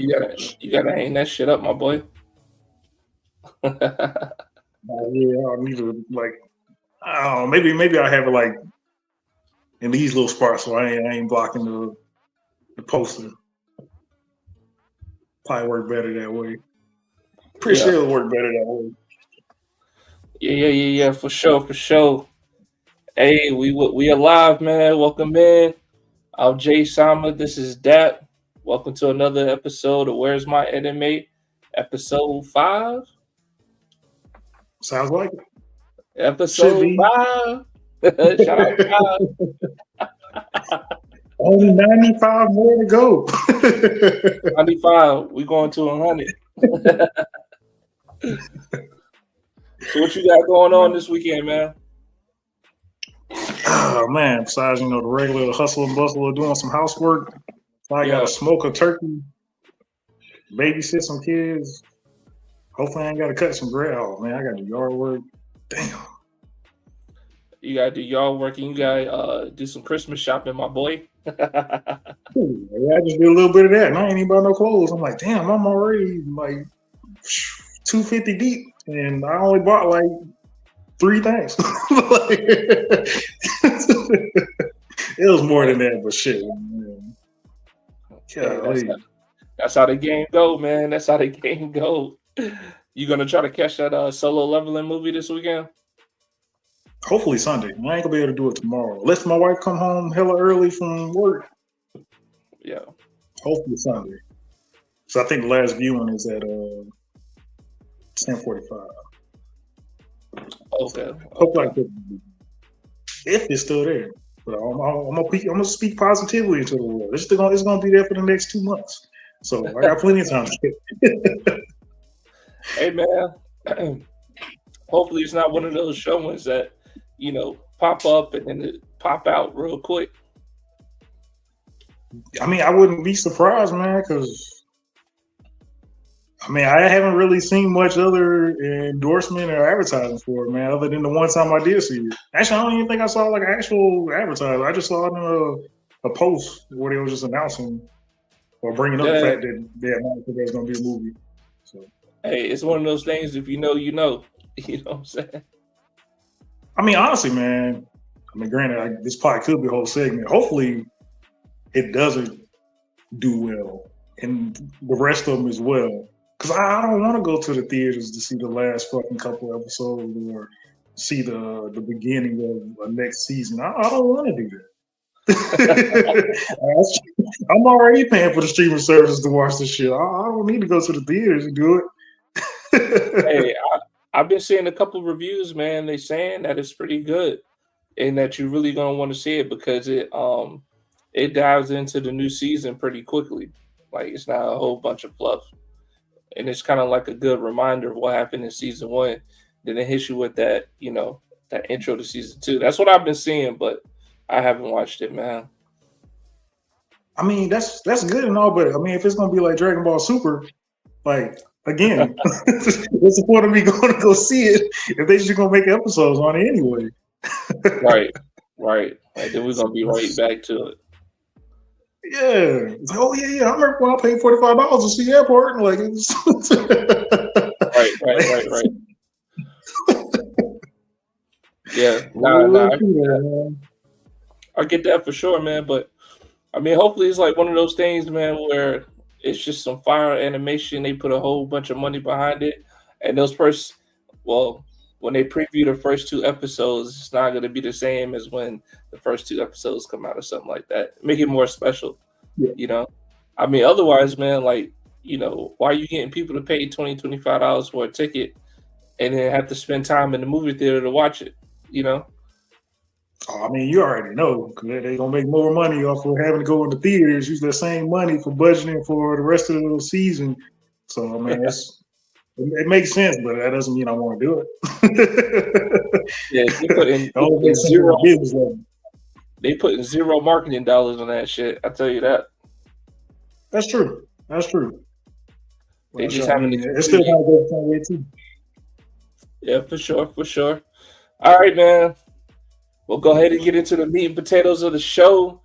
You gotta hang that shit up, my boy. Yeah, I need to like. I don't know, maybe I have it like in these little spots, so I ain't blocking the poster. Probably work better that way. Pretty sure Yeah, it'll work better that way. yeah, for sure, for sure. Hey, we alive, man. Welcome in. I'm Jay Sama. This is Dat. Welcome to another episode of Where's My Anime, episode 5. Sounds like it. Should Episode be 5. Shout out 5. only 95 more to go. 95. We going to 100. So what you got going on this weekend, man? Oh man! Besides, the regular hustle and bustle of doing some housework, I got Yeah, to smoke a turkey, babysit some kids. Hopefully, I ain't got to cut some grass. Oh man, I got to do yard work. Damn. you gotta do y'all working. You gotta do some Christmas shopping, my boy. Yeah, I just did a little bit of that, and I ain't even bought no clothes. I'm like, damn, I'm already like 250 deep, and I only bought like 3 things. Like, it was more than that, but shit. Man. Hey, Golly. that's how the game go, man. That's how the game go. You gonna try to catch that solo leveling movie this weekend? Hopefully Sunday. I ain't gonna be able to do it tomorrow. Unless my wife come home hella early from work. Yeah. Hopefully Sunday. So I think the last viewing is at 10:45. Okay. Hopefully I could, if it's still there. But I'm gonna speak positively into the world. It's gonna be there for the next 2 months. So I got plenty of time to get. Hey, man. Hopefully it's not one of those showings that pop up and then it pop out real quick. I mean, I wouldn't be surprised, man, because I haven't really seen much other endorsement or advertising for it, man, other than the one time I did see it. Actually, I don't even think I saw like an actual advertisement. I just saw it in a post where they was just announcing or bringing up the Yeah. fact that they announced that there's going to be a movie. So, Hey, it's one of those things. If you know, you know. You know what I'm saying? I mean, honestly, man. I mean, granted, this probably could be a whole segment. Hopefully, it doesn't do well, and the rest of them as well. Because I don't want to go to the theaters to see the last fucking couple episodes or see the beginning of next season. I don't want to do that. I'm already paying for the streaming service to watch this shit. I don't need to go to the theaters to do it. Hey, I've been seeing a couple reviews, man. They saying that it's pretty good and that you're really gonna want to see it because it dives into the new season pretty quickly. Like it's not a whole bunch of fluff, and it's kind of like a good reminder of what happened in season 1. Then it hits you with that, that intro to season 2. That's what I've been seeing, but I haven't watched it, man. I mean, that's good and all, but I mean, if it's gonna be like Dragon Ball Super, like again, what's the point of me going to go see it if they just gonna make episodes on it anyway? Right. And then we're gonna be right back to it. Yeah. It's like, oh yeah. I remember when I paid $45 to see Airport. Like it's Right. Yeah, nah. I get that for sure, man. But I mean, hopefully it's like one of those things, man, where it's just some fire animation. They put a whole bunch of money behind it, and when they preview the first 2 episodes, it's not going to be the same as when the first 2 episodes come out or something like that. Make it more special, I mean, otherwise, man, like, why are you getting people to pay $20-$25 for a ticket and then have to spend time in the movie theater to watch it, I mean, you already know because they're gonna make more money off of having to go into theaters, use that same money for budgeting for the rest of the season. So I mean, it makes sense, but that doesn't mean I want to do it. Yeah, they put in zero marketing dollars on that shit. I tell you that. That's true. They just having it's still kind of go the same way too. Yeah, for sure. All right, man. We'll go ahead and get into the meat and potatoes of the show.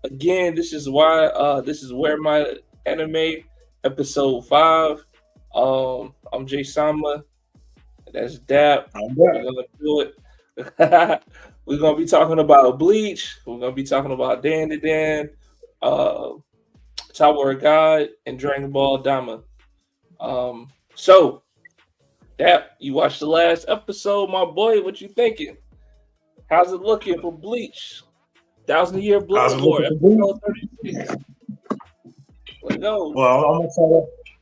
Again, this is where my anime episode 5. I'm Jay Sama. That's Dap. We're gonna do it. We're gonna be talking about Bleach. We're gonna be talking about Dan to Dan, uh, Tower of God, and Dragon Ball Dama. So Dap, you watched the last episode, my boy. What you thinking? How's it looking for Bleach? 1,000-Year Blood War, episode 36. Let's go. Well, I'm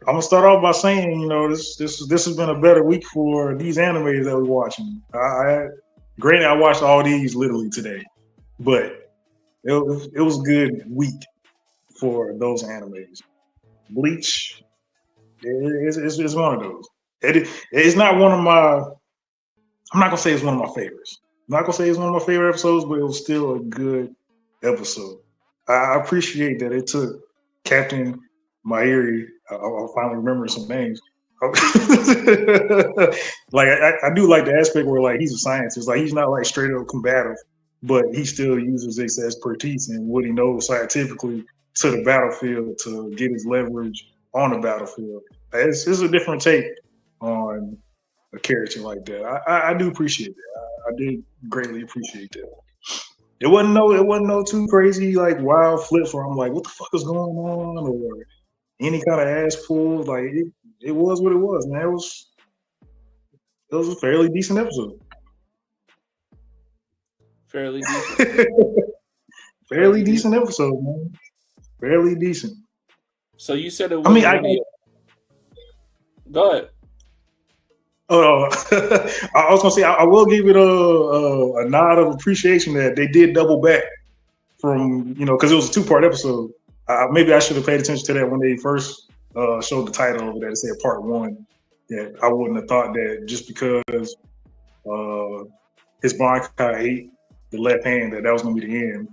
gonna start off by saying, this has been a better week for these animes that we're watching. Granted, I watched all these literally today, but it was a good week for those animes. Bleach is one of those. It's not one of my. I'm not gonna say it's one of my favorites. I'm not gonna say it's one of my favorite episodes, but it was still a good episode. I appreciate that it took Captain Mairi. I'll finally remember some names. Like I do like the aspect where like he's a scientist. Like he's not like straight up combative, but he still uses his expertise and what he knows scientifically to the battlefield to get his leverage on the battlefield. It's a different take on a character like that. I do appreciate that. I did greatly appreciate that. It wasn't no too crazy like wild flips where I'm like, what the fuck is going on, or any kind of ass pull. Like it was what it was, man. It was a fairly decent episode. Fairly decent. Fairly decent episode, man. Fairly decent. So you said it was. Go ahead. Oh, I was gonna say I will give it a nod of appreciation that they did double back from because it was a 2-part episode. Maybe I should have paid attention to that when they first showed the title over there. It said part 1. Yeah, I wouldn't have thought that just because his Bankai ate the left hand that was gonna be the end.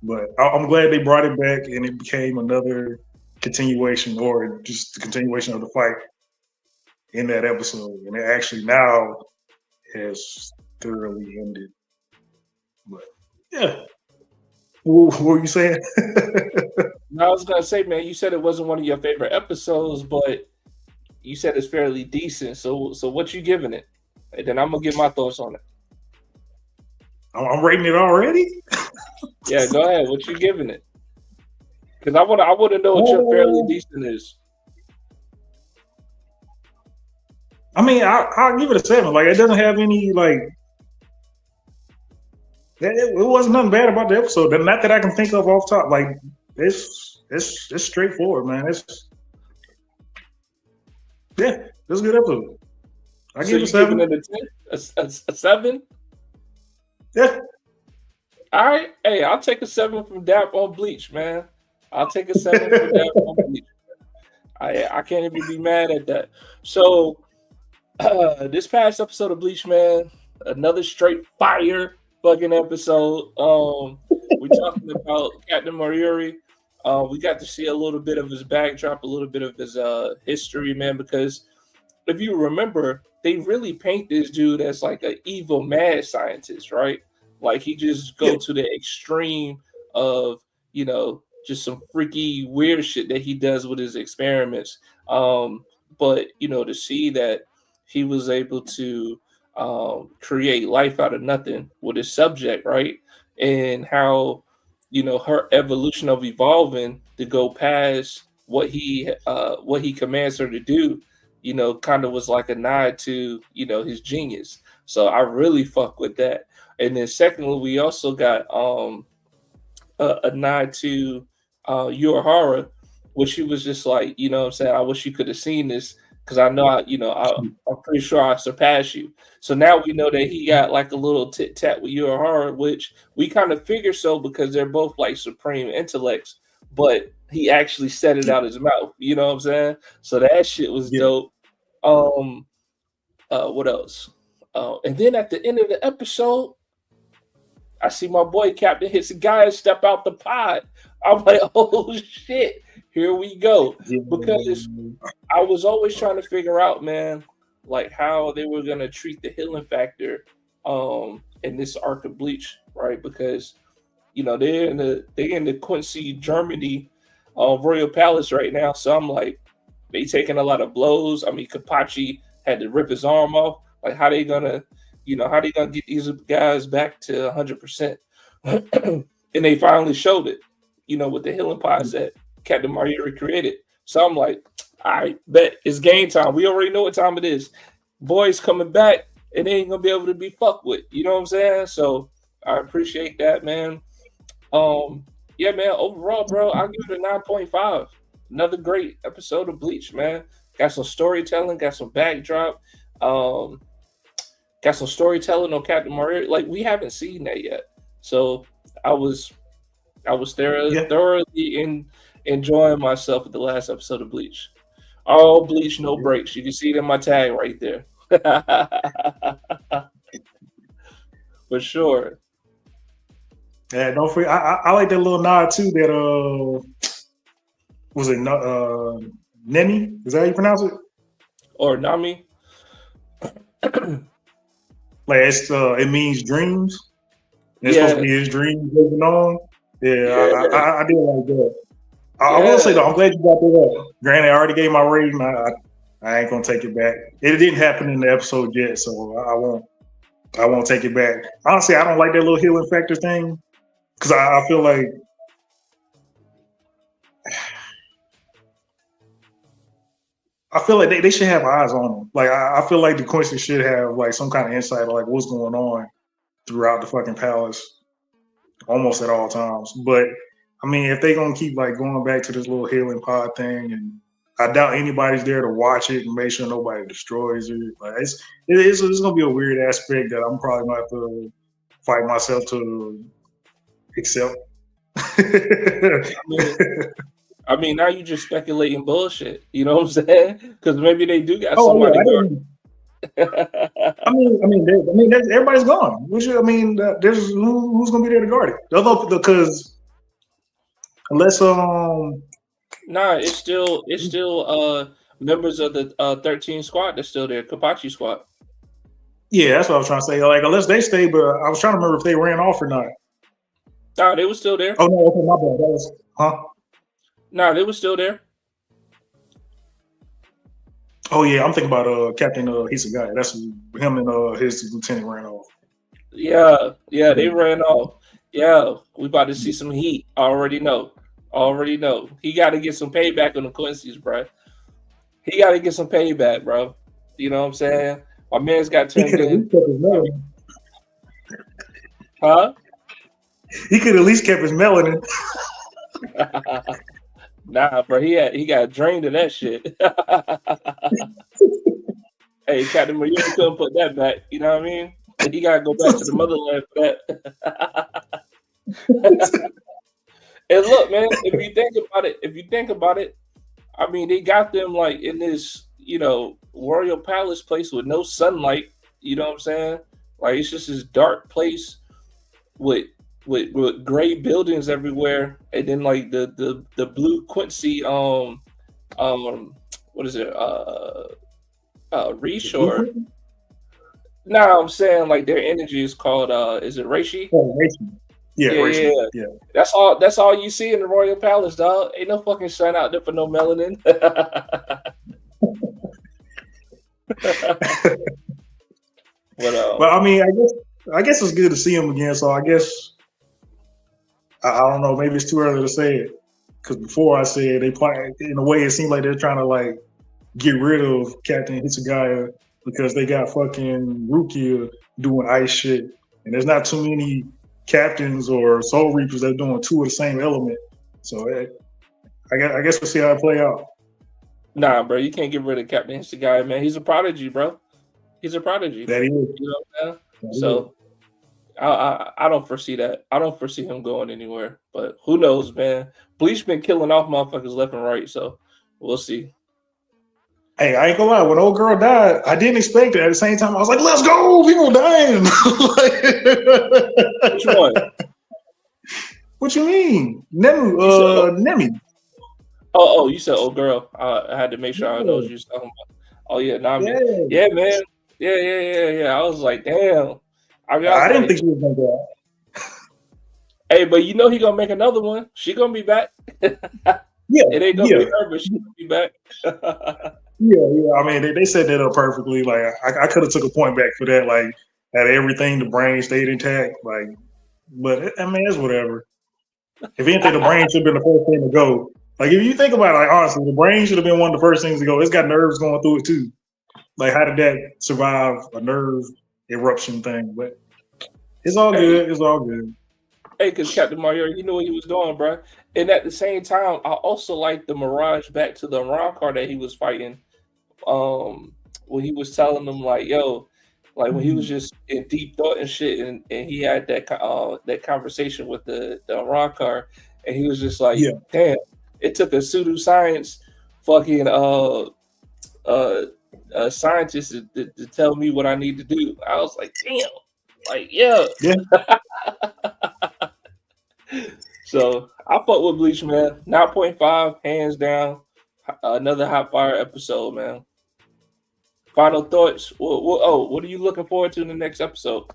But I'm glad they brought it back and it became another continuation or just the continuation of the fight in that episode, and it actually now has thoroughly ended. But yeah, what were you saying? No, I was gonna say, man, you said it wasn't one of your favorite episodes, but you said it's fairly decent. So what you giving it? And then I'm gonna give my thoughts on it. I'm rating it already. Yeah, go ahead. What you giving it? Because I want to know what your fairly decent is. I mean, I'll give it a 7. Like, it doesn't have any, like, it wasn't nothing bad about the episode. Not that I can think of off top. Like, it's straightforward, man. It's a good episode. I give it a 7. Giving it a 7? Yeah. All right. Hey, I'll take a 7 from Dap on Bleach, man. I'll take a 7 from Dap on Bleach. I can't even be mad at that. So, this past episode of Bleach, man, another straight fire fucking episode. We're talking about Captain Mairi. We got to see a little bit of his backdrop, a little bit of his history, man, because if you remember, they really paint this dude as like an evil mad scientist, right? Like he just go to the extreme of, just some freaky weird shit that he does with his experiments. But to see that he was able to create life out of nothing with his subject, right? And how, her evolution of evolving to go past what he commands her to do, kind of was like a nod to, his genius. So I really fuck with that. And then secondly, we also got a nod to Uehara, which she was just like, what I'm saying, I wish you could have seen this because I know I'm pretty sure I surpassed you. So now we know that he got like a little tit tat with Uehara, which we kind of figure so because they're both like supreme intellects, but he actually said it out his mouth. You know what I'm saying? So that shit was dope. What else? And then at the end of the episode, I see my boy Captain Hitsugai step out the pod. I'm like, oh shit, here we go. Because I was always trying to figure out, man, like how they were gonna treat the healing factor in this arc of Bleach, right? Because they're in the Quincy, Germany Royal Palace right now. So I'm like, they taking a lot of blows. I mean, Kapachi had to rip his arm off. Like, how they gonna, how they gonna get these guys back to 100%? And they finally showed it, with the healing pods that Captain Mariotti created. So I'm like, all right, bet it's game time. We already know what time it is. Boys coming back, and they ain't gonna be able to be fucked with. You know what I'm saying? So I appreciate that, man. Yeah, man. Overall, bro, I'll give it a 9.5. Another great episode of Bleach, man. Got some storytelling, got some backdrop, got some storytelling on Captain Mariotti. Like, we haven't seen that yet. So I was thoroughly enjoying myself with the last episode of Bleach. All Bleach, no breaks. You can see it in my tag right there. For sure. Yeah, don't forget. I like that little nod too. That was it Nemi? Is that how you pronounce it? Or Nami? Like it means dreams. It's supposed to be his dreams moving on. Yeah. I did like that. I will say though, I'm glad you got that up. Granted, I already gave my rating. I ain't gonna take it back. It didn't happen in the episode yet, so I won't take it back. Honestly, I don't like that little healing factor thing because I feel like they should have eyes on them. Like I feel like the Quincy should have like some kind of insight of like what's going on throughout the fucking palace, almost at all times. But I mean, if they're gonna keep like going back to this little healing pod thing, and I doubt anybody's there to watch it and make sure nobody destroys it. Like it's gonna be a weird aspect that I'm probably gonna have to fight myself to accept. I mean, now you just speculating bullshit. You know what I'm saying? Because maybe they do got somebody. I mean, everybody's gone. There's who's gonna be there to guard it? Because unless Nah, it's still members of the 13 squad that's still there, Kapachi squad. Yeah, that's what I was trying to say. Like, unless they stay, but I was trying to remember if they ran off or not. Nah, they were still there. Oh no, okay, my bad. That was Nah, they were still there. Oh yeah, I'm thinking about Captain Hisagaya. That's him and his lieutenant ran off. Yeah, they ran off. Yeah, we about to see some heat. Already know. He got to get some payback on the Quincy's, bro. He got to get some payback, bro. You know what I'm saying? My man's got turned in. Huh? He could at least kept his melanin. Nah, bro. He got drained of that shit. Hey, Captain Maria couldn't put that back. You know what I mean? He got to go back to the motherland for that. And look, man, if you think about it, I mean, they got them like in this, royal palace place with no sunlight. You know what I'm saying? Like, it's just this dark place with gray buildings everywhere, and then like the blue Quincy what is it Reshore. No, I'm saying like their energy is called is it Reishi? Oh, Reishi. Yeah. That's all you see in the royal palace, dog. Ain't no fucking sun out there for no melanin. But I mean, I guess it's good to see him again. So I guess I don't know. Maybe it's too early to say it because before I said they play in a way it seemed like they're trying to like get rid of Captain Hisagaya because they got fucking Rukia doing ice shit, and there's not too many captains or Soul Reapers that are doing two of the same element. So I guess we'll see how it play out. Nah, bro, you can't get rid of Captain Hisagaya, man. He's a prodigy, bro. He's a prodigy. That he is. You know what I'm saying? So I don't foresee that. I don't foresee him going anywhere. But who knows, man? Bleach been killing off motherfuckers left and right, so we'll see. Hey, I ain't gonna lie. When old girl died, I didn't expect it. At the same time, I was like, "Let's go! People dying." Which one? What you mean, Nemi? Oh, you said old girl. I had to make sure I know what you was talking about. Oh yeah, Nami. Yeah, man. Yeah. I was like, damn. I didn't think she was gonna die. Hey, but he gonna make another one. She gonna be back. Yeah, It ain't gonna yeah, be her, but she'll be back. yeah. I mean, they set that up perfectly. Like, I could have took a point back for that. Like, that everything, the brain stayed intact. Like, but I mean, it's whatever. If anything, the brain should have been the first thing to go. Like, if you think about it, like honestly, the brain should have been one of the first things to go. It's got nerves going through it too. Like, how did that survive a nerve eruption thing? But it's all Hey, good. It's all good. hey, because Captain Mario, he knew what he was doing, bro. And at the same time, I also like the Mirage back to the Ron car that he was fighting. Um, when he was telling them like, "Yo," like when he was just in deep thought and shit, and he had that conversation with the Ron car, and he was just like, Yeah, "Damn, it took a pseudoscience fucking uh scientist to tell me what I need to do." I was like, "Damn." Like, yeah. yeah. So I fuck with Bleach, man. 9.5, hands down. Another hot fire episode, man. Final thoughts. What are you looking forward to in the next episode?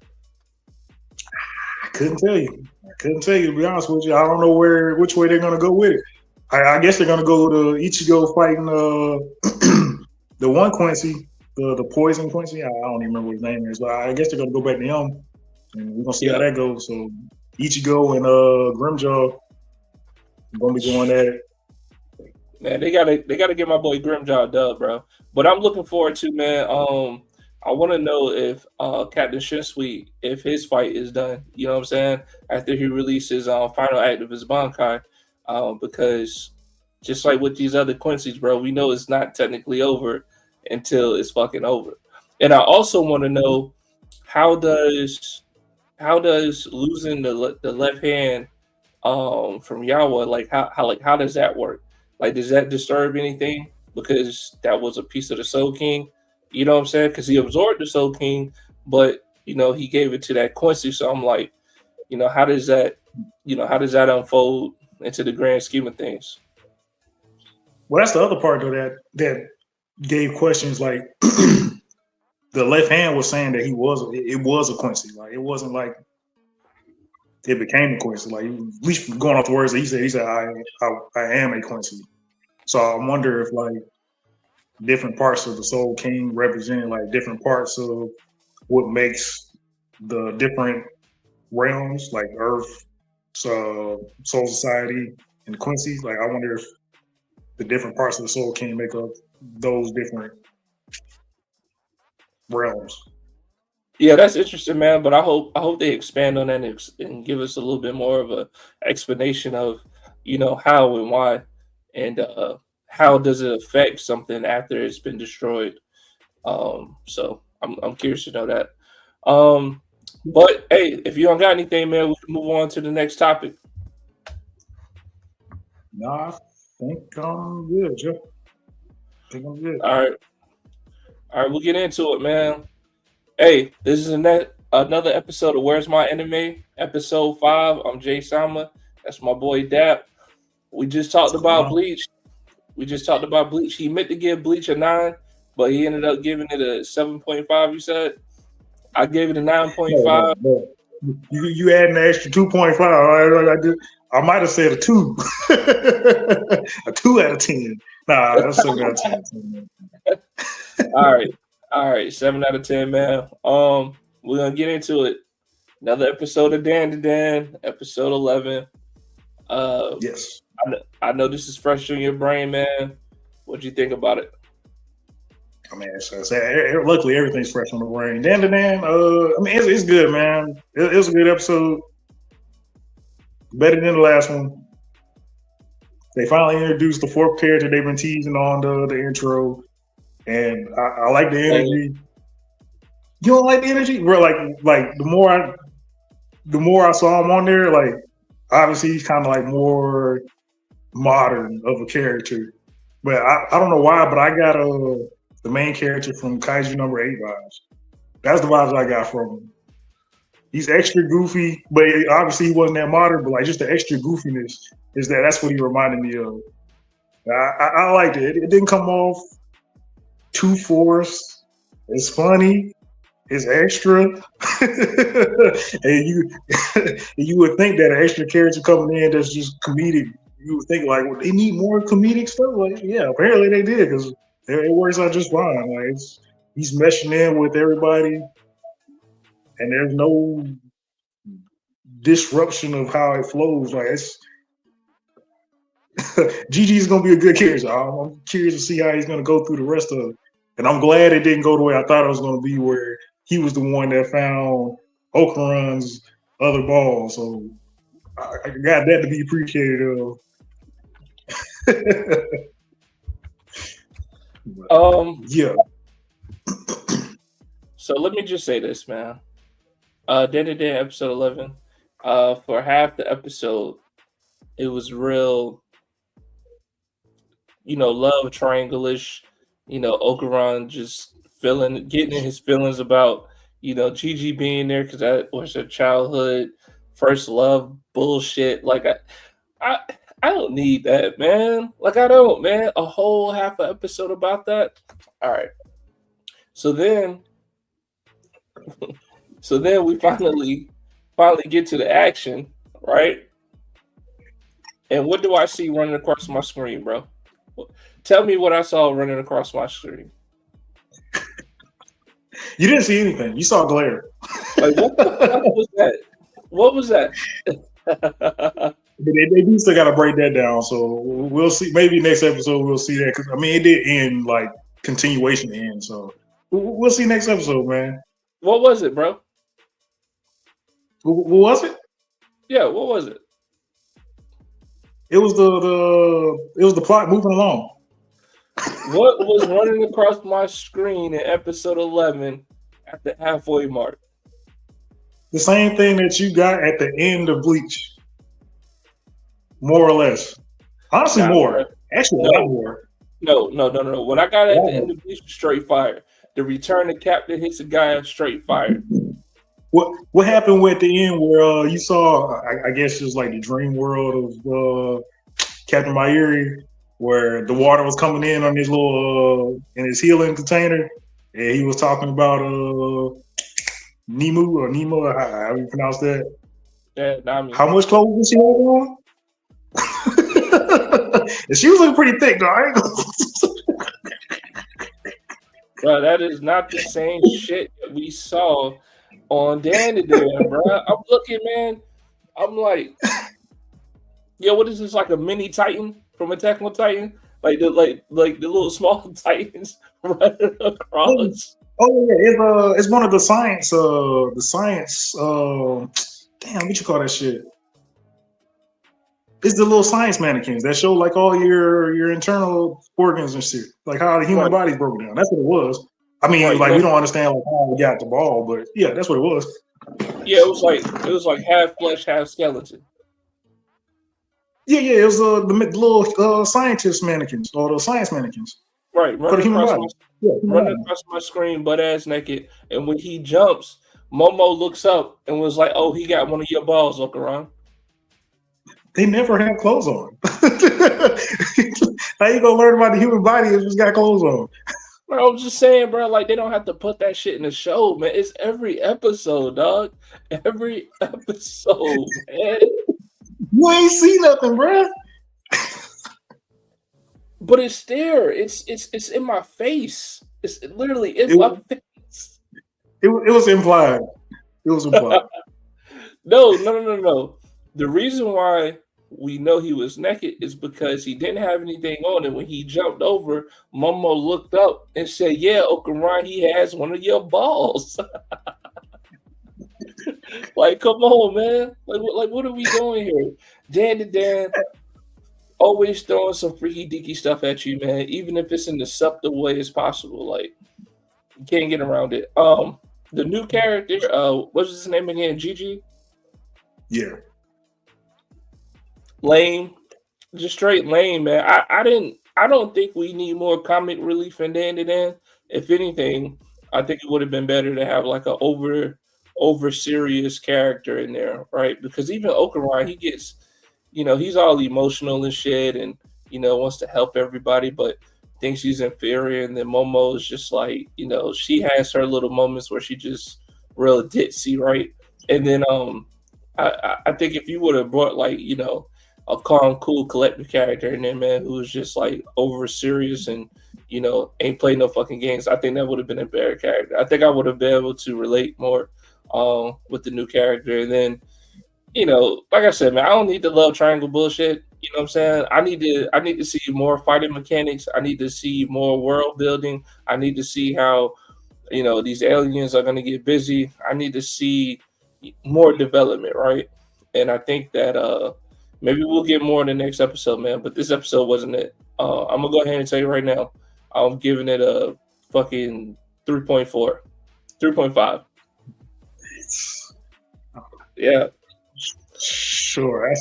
I couldn't tell you. I couldn't tell you, to be honest with you. I don't know which way they're gonna go with it. I guess they're gonna go to Ichigo fighting the one Quincy, the poison Quincy. I don't even remember what his name is, but I guess they're gonna go back to him, and we're gonna see how Yeah, that goes. So Ichigo and Grimjaw are gonna be going at it. man, they gotta get my boy Grimjaw a dub, bro. But I'm looking forward to, man. I want to know if Captain Shinsui, if his fight is done. You know what I'm saying? After he releases final act of his Bankai, because just like with these other Quincy's, bro, we know it's not technically over until it's fucking over. And I also want to know how does how does losing the left hand from Yawa, like how does that work? Like, does that disturb anything? Because that was a piece of the Soul King. You know what I'm saying? Because he absorbed the Soul King, but he gave it to that Quincy. So I'm like, how does that unfold into the grand scheme of things? Well, that's the other part of that gave questions like the left hand was saying that it was a Quincy. Like, it wasn't like it became a Quincy. Like, at least going off the words that he said I am a Quincy. So I wonder if like different parts of the Soul King representing like different parts of what makes the different realms, like Earth, Soul Society, and Quincy. Like, I wonder if the different parts of the Soul King make up those different realms. Yeah, that's interesting, man. But I hope they expand on that and give us a little bit more of a explanation of how and why, and how does it affect something after it's been destroyed. So I'm curious to know that. Um, but hey, if you don't got anything, man, we can move on to the next topic. Nah, I think I'm good, Jeff. I think I'm good. All right, all right, we'll get into it, man. Hey, this is another episode of Where's My Anime, episode 5. I'm Jay Sama. That's my boy Dap. We just talked about Bleach. He meant to give Bleach a 9, but he ended up giving it a 7.5. You said I gave it a 9.5. No. You add an extra 2.5. I might have said a 2. A 2 out of 10. Nah, that's 7 out of 10. All right, 7 out of 10, man. We're gonna get into it. Another episode of Dan to Dan, episode 11. Yes. I know this is fresh on your brain, man. What'd you think about it? I mean, luckily everything's fresh on the brain. Dan to Dan, I mean, it's good, man. It was a good episode. Better than the last one. They finally introduced the fourth character they've been teasing on the intro, and I like the energy. You don't like the energy, bro? Like the more I saw him on there, like obviously he's kind of like more modern of a character, but I don't know why, but I got the main character from Kaiju number 8 vibes. That's the vibes I got from him. He's extra goofy, but obviously he wasn't that modern. But like just the extra goofiness that's what he reminded me of. I liked it. It didn't come off too forced. It's funny. It's extra, and you you would think that an extra character coming in that's just comedic you would think like, well, they need more comedic stuff. Like, yeah, apparently they did because it works out just fine. Like, he's meshing in with everybody, and there's no disruption of how it flows. Like, it's Gigi is gonna be a good character. I'm curious to see how he's gonna go through the rest of it. And I'm glad it didn't go the way I thought it was gonna be, where he was the one that found Okuran's other ball. So I got that to be appreciated of. Yeah. So let me just say this, man. Day-to-day episode 11. For half the episode, it was real, love triangle-ish. Okuran just getting in his feelings about, Gigi being there because that was her childhood first love bullshit. Like I don't need that, man. Like I don't, man. A whole half an episode about that. All right. So then we finally get to the action, right? And what do I see running across my screen, bro? Tell me what I saw running across my screen. You didn't see anything. You saw glare. Like, what the fuck was that? What was that? They do still got to break that down. So we'll see. Maybe next episode we'll see that. Because, I mean, it did end like continuation to end. So we'll see next episode, man. What was it, bro? What was it? Yeah, what was it? It was the plot moving along. What was running across my screen in episode 11 at the halfway mark? The same thing that you got at the end of Bleach. More or less. Honestly, more. Bro. Actually, a lot more. No. When I got at the end of Bleach, straight fire. The return of Captain Hisagaya, straight fire. What happened at the end where you saw, I guess it's like the dream world of Captain Mayuri, where the water was coming in on his little in his healing container, and he was talking about Nemu or Nemo, how you pronounce that? Yeah, Nami. How much clothes did she have on? And she was looking pretty thick, though. Bro, that is not the same shit that we saw on Danny, bro. I'm looking, man. I'm like, yo, what is this? Like a mini Titan from Attack on Titan? Like the little small Titans running across. Oh yeah, it's one of the science. Damn, what you call that shit? It's the little science mannequins that show like all your internal organs and shit, like how the human body's broken down. That's what it was. I mean, like we don't understand like how we got the ball, but yeah, that's what it was. Yeah, it was like half flesh, half skeleton. Yeah, it was the little scientist mannequins or the science mannequins. Right, running across my screen, butt ass naked, and when he jumps, Momo looks up and was like, "Oh, he got one of your balls, Okuran." They never have clothes on. How you gonna learn about the human body if it's got clothes on? Bro, I'm just saying, bro. Like they don't have to put that shit in the show, man. It's every episode, dog. Every episode, man. You ain't see nothing, bro. But it's there. It's in my face. It's literally in my face. It was implied. It was implied. No. The reason why we know he was naked is because he didn't have anything on, and when he jumped over, Momo looked up and said, "Yeah, Okuran, he has one of your balls." Like, come on, man. Like, what are we doing here? Dan, always throwing some freaky deaky stuff at you, man. Even if it's in the subtle way as possible, like you can't get around it. The new character, what's his name again? Gigi. Yeah. Lame, just straight lame, man. I don't think we need more comic relief in Dan. If anything, I think it would have been better to have like a over serious character in there, right? Because even Okuran, he gets, he's all emotional and shit, and wants to help everybody, but thinks she's inferior. And then Momo is just like, she has her little moments where she just real ditzy, right? And then I think if you would have brought like a calm, cool, collected character in there, man, who was just like over serious and ain't played no fucking games. I think that would have been a better character. I think I would have been able to relate more with the new character. And then, like I said, man, I don't need the love triangle bullshit. You know what I'm saying? I need to see more fighting mechanics. I need to see more world building. I need to see how these aliens are going to get busy. I need to see more development, right? And I think that maybe we'll get more in the next episode, man. But this episode wasn't it. I'm gonna go ahead and tell you right now, I'm giving it a fucking 3.4, 3.5. Yeah, sure.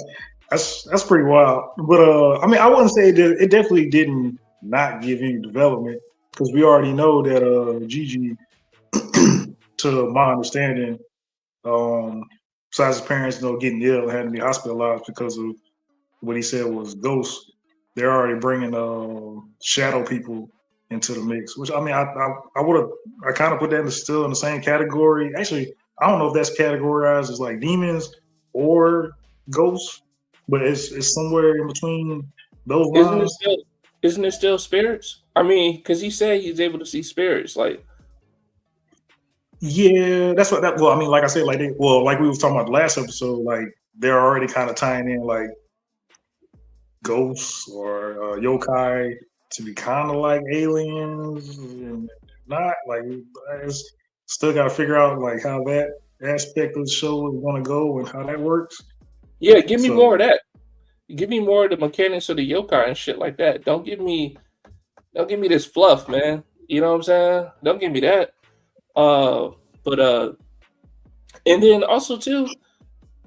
That's pretty wild. But I mean, I wouldn't say that it definitely didn't not give any development because we already know that Gigi, to my understanding, besides his parents, getting ill and having to be hospitalized because of what he said was ghosts. They're already bringing shadow people into the mix, which I mean, I would have, I kind of put that still in the same category. Actually, I don't know if that's categorized as like demons or ghosts, but it's somewhere in between those isn't it lines. still? Isn't it still spirits? I mean, because he said he's able to see spirits. Like, Yeah, that's what that. Well, I mean, like I said, like like we was talking about the last episode, like they're already kind of tying in like ghosts or yokai to be kind of like aliens and not like it's still got to figure out like how that aspect of the show is going to go and how that works. yeah, give me more of So that. Give me more of the mechanics of the yokai and shit like that. Don't give me this fluff, man. You know what I'm saying? Don't give me that. Uh, but and then also too,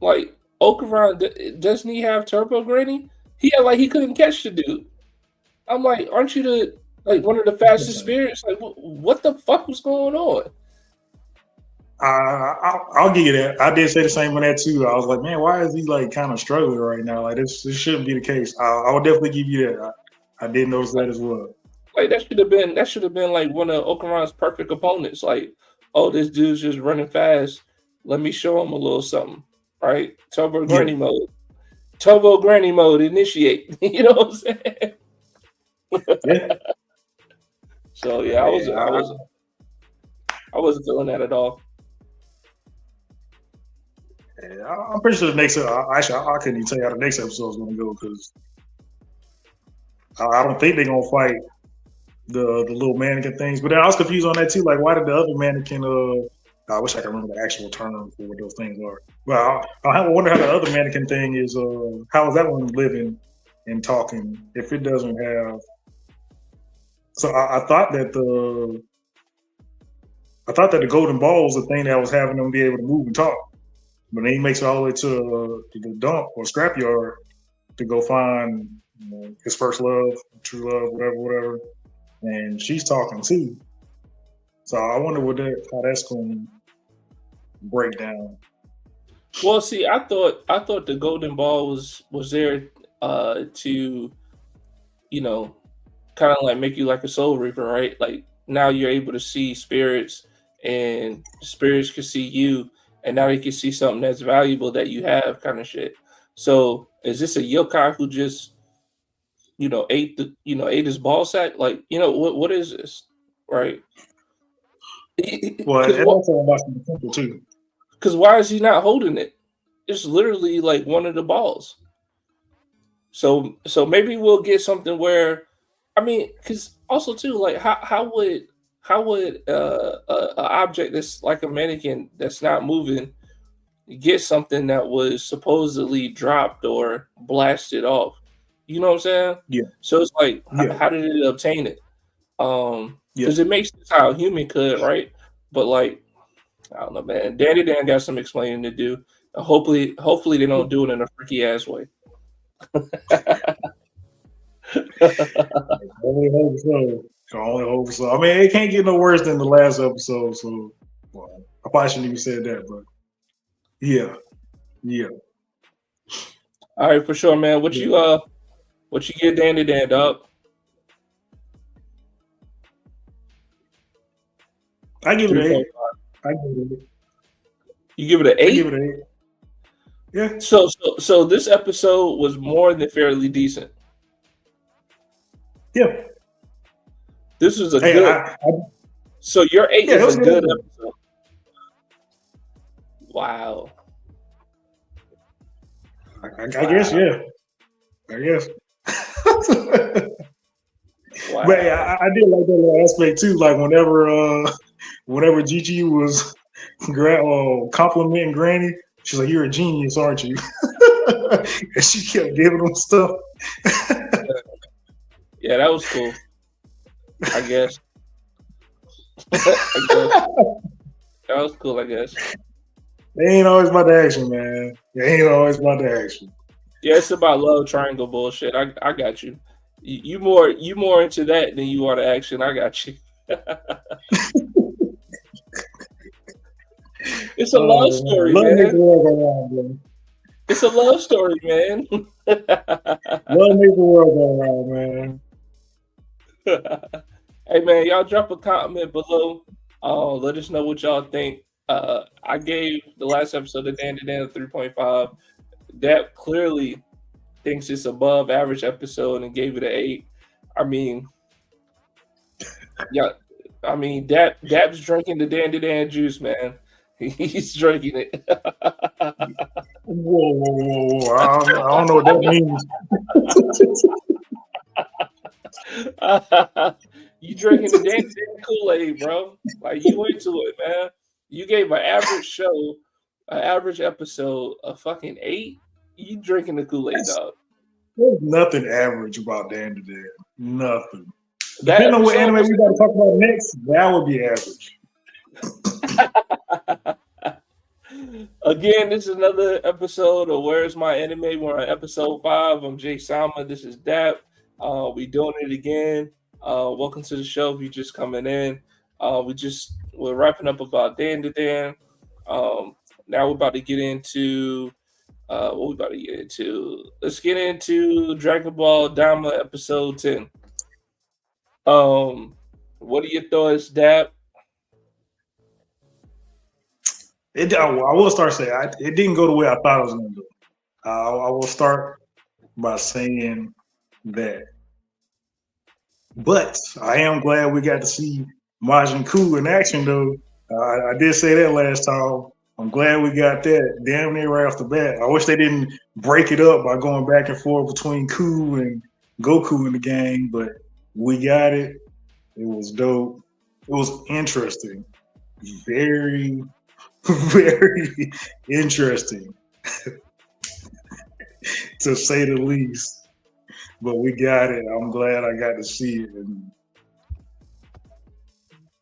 like Okaran, doesn't he have Turbo Granny? He had like he couldn't catch the dude. I'm like, aren't you the like one of the fastest spirits? Like, what the fuck was going on? I'll give you that. I did say the same on that too. I was like, man, why is he like kind of struggling right now? Like this shouldn't be the case. I would definitely give you that. I did notice that as well. Like that should have been like one of Okaran's perfect opponents. Like, oh, this dude's just running fast. Let me show him a little something. Right? Turbo Yeah, Granny mode. Turbo Granny mode initiate. You know what I'm saying? yeah, So yeah, I was yeah. I was I wasn't feeling that at all. I'm pretty sure the next. Actually, I couldn't even tell you how the next episode is going to go because I don't think they're going to fight the little mannequin things. But then I was confused on that too. Like, why did the other mannequin? I wish I could remember the actual term for what those things are. Well, I wonder how the other mannequin thing is. How is that one living and talking if it doesn't have? So I thought that the golden ball was the thing that was having them be able to move and talk. But then he makes it all the way to the dump or scrapyard to go find his first love, true love, whatever. And she's talking too. So I wonder how that's going to break down. Well, see, I thought the golden ball was there to you know kind of like make you like a soul reaper, right? Like now you're able to see spirits, and spirits can see you, and now they can see something that's valuable that you have, kind of shit. So is this a yokai who just ate his ball sack? Like what is this, right? Well, Because and what? also about the potential too. Because why is he not holding it? It's literally like one of the balls. So maybe we'll get something where, I mean, because also too, like how would a object that's like a mannequin that's not moving get something that was supposedly dropped or blasted off? You know what I'm saying? Yeah, So it's like, yeah, how did it obtain it? yeah. Because it makes sense how a human could, right? But like, I don't know, man. Danny Dan got some explaining to do. Hopefully they don't do it in a freaky ass way. Only hope so. Only hope so. I mean, it can't get no worse than the last episode. So, well, I probably shouldn't even said that, but yeah, yeah. All right, for sure, man. What Yeah. you get Danny Dan, dog? I give it Three an eight. point five. I give it. You give it an I give eight? it an eight. Yeah. So this episode was more than fairly decent. Yeah. This was a Hey, good. So your 8 yeah, it is was a good good. episode. Wow. I guess, yeah. I guess. Wow. But yeah, I did like that little aspect too. Like whenever Gigi was complimenting Granny, she's like, "You're a genius, aren't you?" And she kept giving him stuff. Yeah, that was cool. I guess. I guess that was cool. I guess. They ain't always about the action, man. They ain't always about the action. Yeah, it's about love triangle bullshit. I got you. You more into that than you are the action. I got you. It's a love story, Love makes man. the world go round, bro. It's a love story, man. Love makes the world go round, man. Hey, man, y'all drop a comment below. Let us know what y'all think. I gave the last episode of Dan to Dan a 3.5. That clearly thinks it's above average episode and gave it an 8. I mean, yeah, I mean Dab's drinking the Dan to Dan juice, man. He's drinking it. Whoa. I don't know what that means. You drinking the Dan to Dan Kool-Aid, bro. Like you into it, man. You gave an average show, an average episode, a fucking 8. You drinking the Kool-Aid, dog. There's nothing average about Dan to Dan. Nothing. That Depending on what episode anime was we got to talk about next, that would be average. Again, this is another episode of Where's My Anime? We're on episode 5. I'm Jay Salma. This is Dap. We doing it again. Welcome to the show if you're just coming in. We're wrapping up about Dan to Dan. Now we're about to get into what we about to get into. Let's get into Dragon Ball Daima episode 10. What are your thoughts, Dap? I will start saying it didn't go the way I thought it was going to go. I will start by saying that. But I am glad we got to see Majin Buu in action, though. I did say that last time. I'm glad we got that damn near right off the bat. I wish they didn't break it up by going back and forth between Ku and Goku in the game, but we got it. It was dope. It was interesting. Very, very interesting, to say the least. But we got it. I'm glad I got to see it. And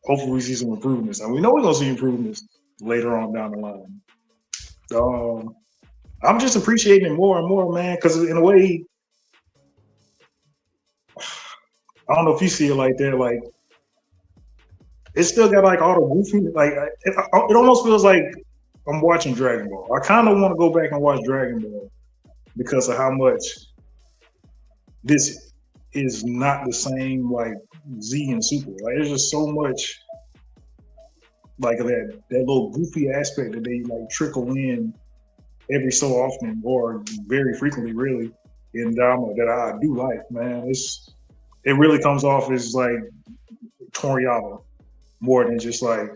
hopefully we see some improvements. And we know we're going to see improvements later on down the line. I'm just appreciating it more and more, man, because in a way, I don't know if you see it like that. Like, it's still got like all the goofy, like, it almost feels like I'm watching Dragon Ball. I kind of want to go back and watch Dragon Ball because of how much this is not the same like Z and Super. Like, there's just so much like that little goofy aspect that they like trickle in every so often or very frequently, really, in Dama that I do like, man. It really comes off as like Toriyama more than just like,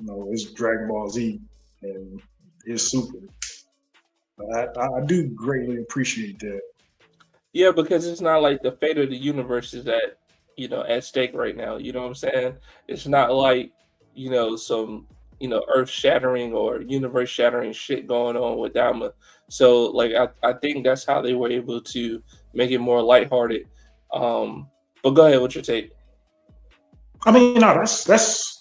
it's Dragon Ball Z and it's Super. I do greatly appreciate that. Yeah, because it's not like the fate of the universe is at stake right now. You know what I'm saying? It's not like, some, earth shattering or universe shattering shit going on with Dama. So like I think that's how they were able to make it more lighthearted. But go ahead, what's your take? I mean, no, that's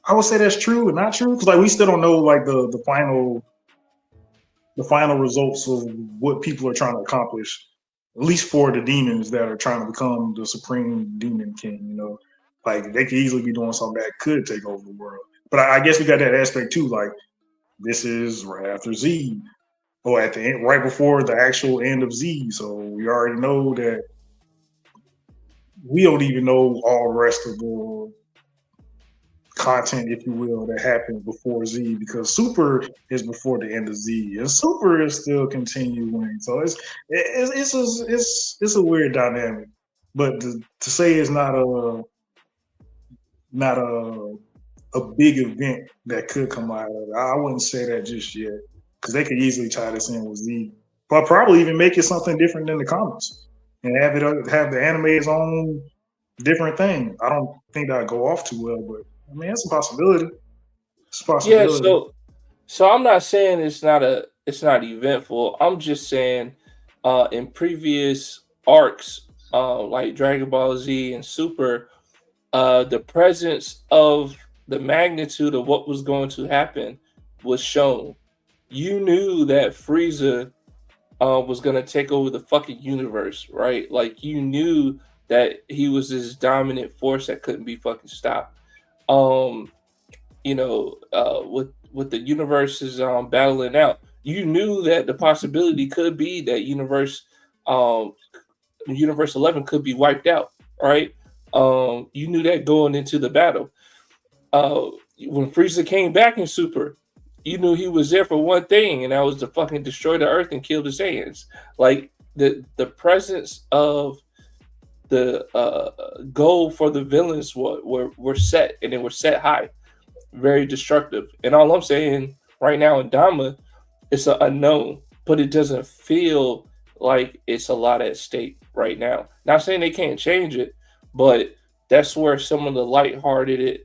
I would say that's true and not true because like we still don't know like the final results of what people are trying to accomplish, at least for the demons that are trying to become the supreme demon king. Like they could easily be doing something that could take over the world. But I guess we got that aspect too. Like this is right after Z, or at the end, right before the actual end of Z. So we already know that we don't even know all the rest of the content, if you will, that happened before Z, because Super is before the end of Z, and Super is still continuing. So it's a weird dynamic. But to say it's not a big event that could come out of it, I wouldn't say that just yet, because they could easily tie this in with Z, but probably even make it something different than the comics and have the anime its own different thing. I don't think that'd go off too well, but I mean, it's a possibility. It's a Yeah, possibility. so I'm not saying it's not eventful. I'm just saying in previous arcs, like Dragon Ball Z and Super, the presence of the magnitude of what was going to happen was shown. You knew that Frieza was going to take over the fucking universe, right? Like you knew that he was this dominant force that couldn't be fucking stopped. Um, with the universes battling out, you knew that the possibility could be that um, universe 11 could be wiped out, right? You knew that going into the battle. Uh, when Frieza came back in Super, you knew he was there for one thing, and that was to fucking destroy the Earth and kill the Saiyans. Like the presence of the goal for the villains were set, and they were set high, very destructive. And all I'm saying right now in Dama, it's an unknown, but it doesn't feel like it's a lot at stake right now. Not saying they can't change it, but that's where some of the lighthearted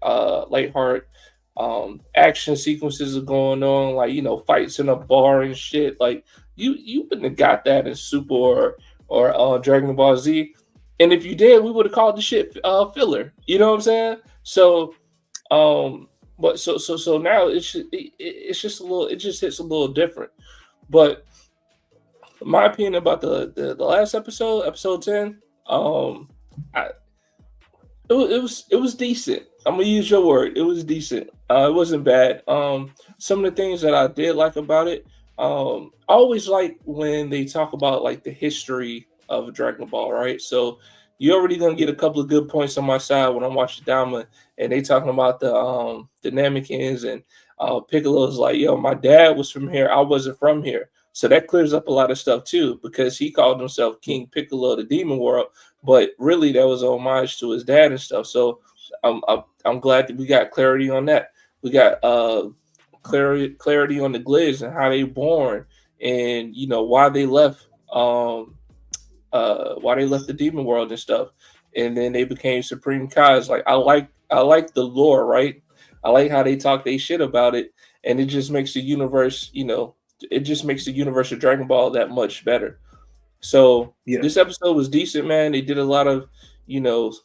action sequences are going on, like fights in a bar and shit. Like you wouldn't have got that in Super or Dragon Ball Z, and if you did, we would have called the shit filler. You know what I'm saying? So um, but so now it's just a little, it just hits a little different. But my opinion about the last episode 10, I, it was decent. I'm gonna use your word. It was decent. It wasn't bad. Some of the things that I did like about it, I always like when they talk about like the history of Dragon Ball, right? So you're already gonna get a couple of good points on my side when I'm watching Dama, and they talking about the Namekins, and Piccolo's like, yo, my dad was from here. I wasn't from here. So that clears up a lot of stuff too, because he called himself King Piccolo of the Demon World, but really that was a homage to his dad and stuff. So I'm glad that we got clarity on that. We got clarity on the Glids and how they born, and why they left why they left the demon world and stuff, and then they became Supreme Kais. Like I like the lore, right? I like how they talk they shit about it, and it just makes the universe, it just makes the universe of Dragon Ball that much better. So Yeah, this episode was decent, man. They did a lot of,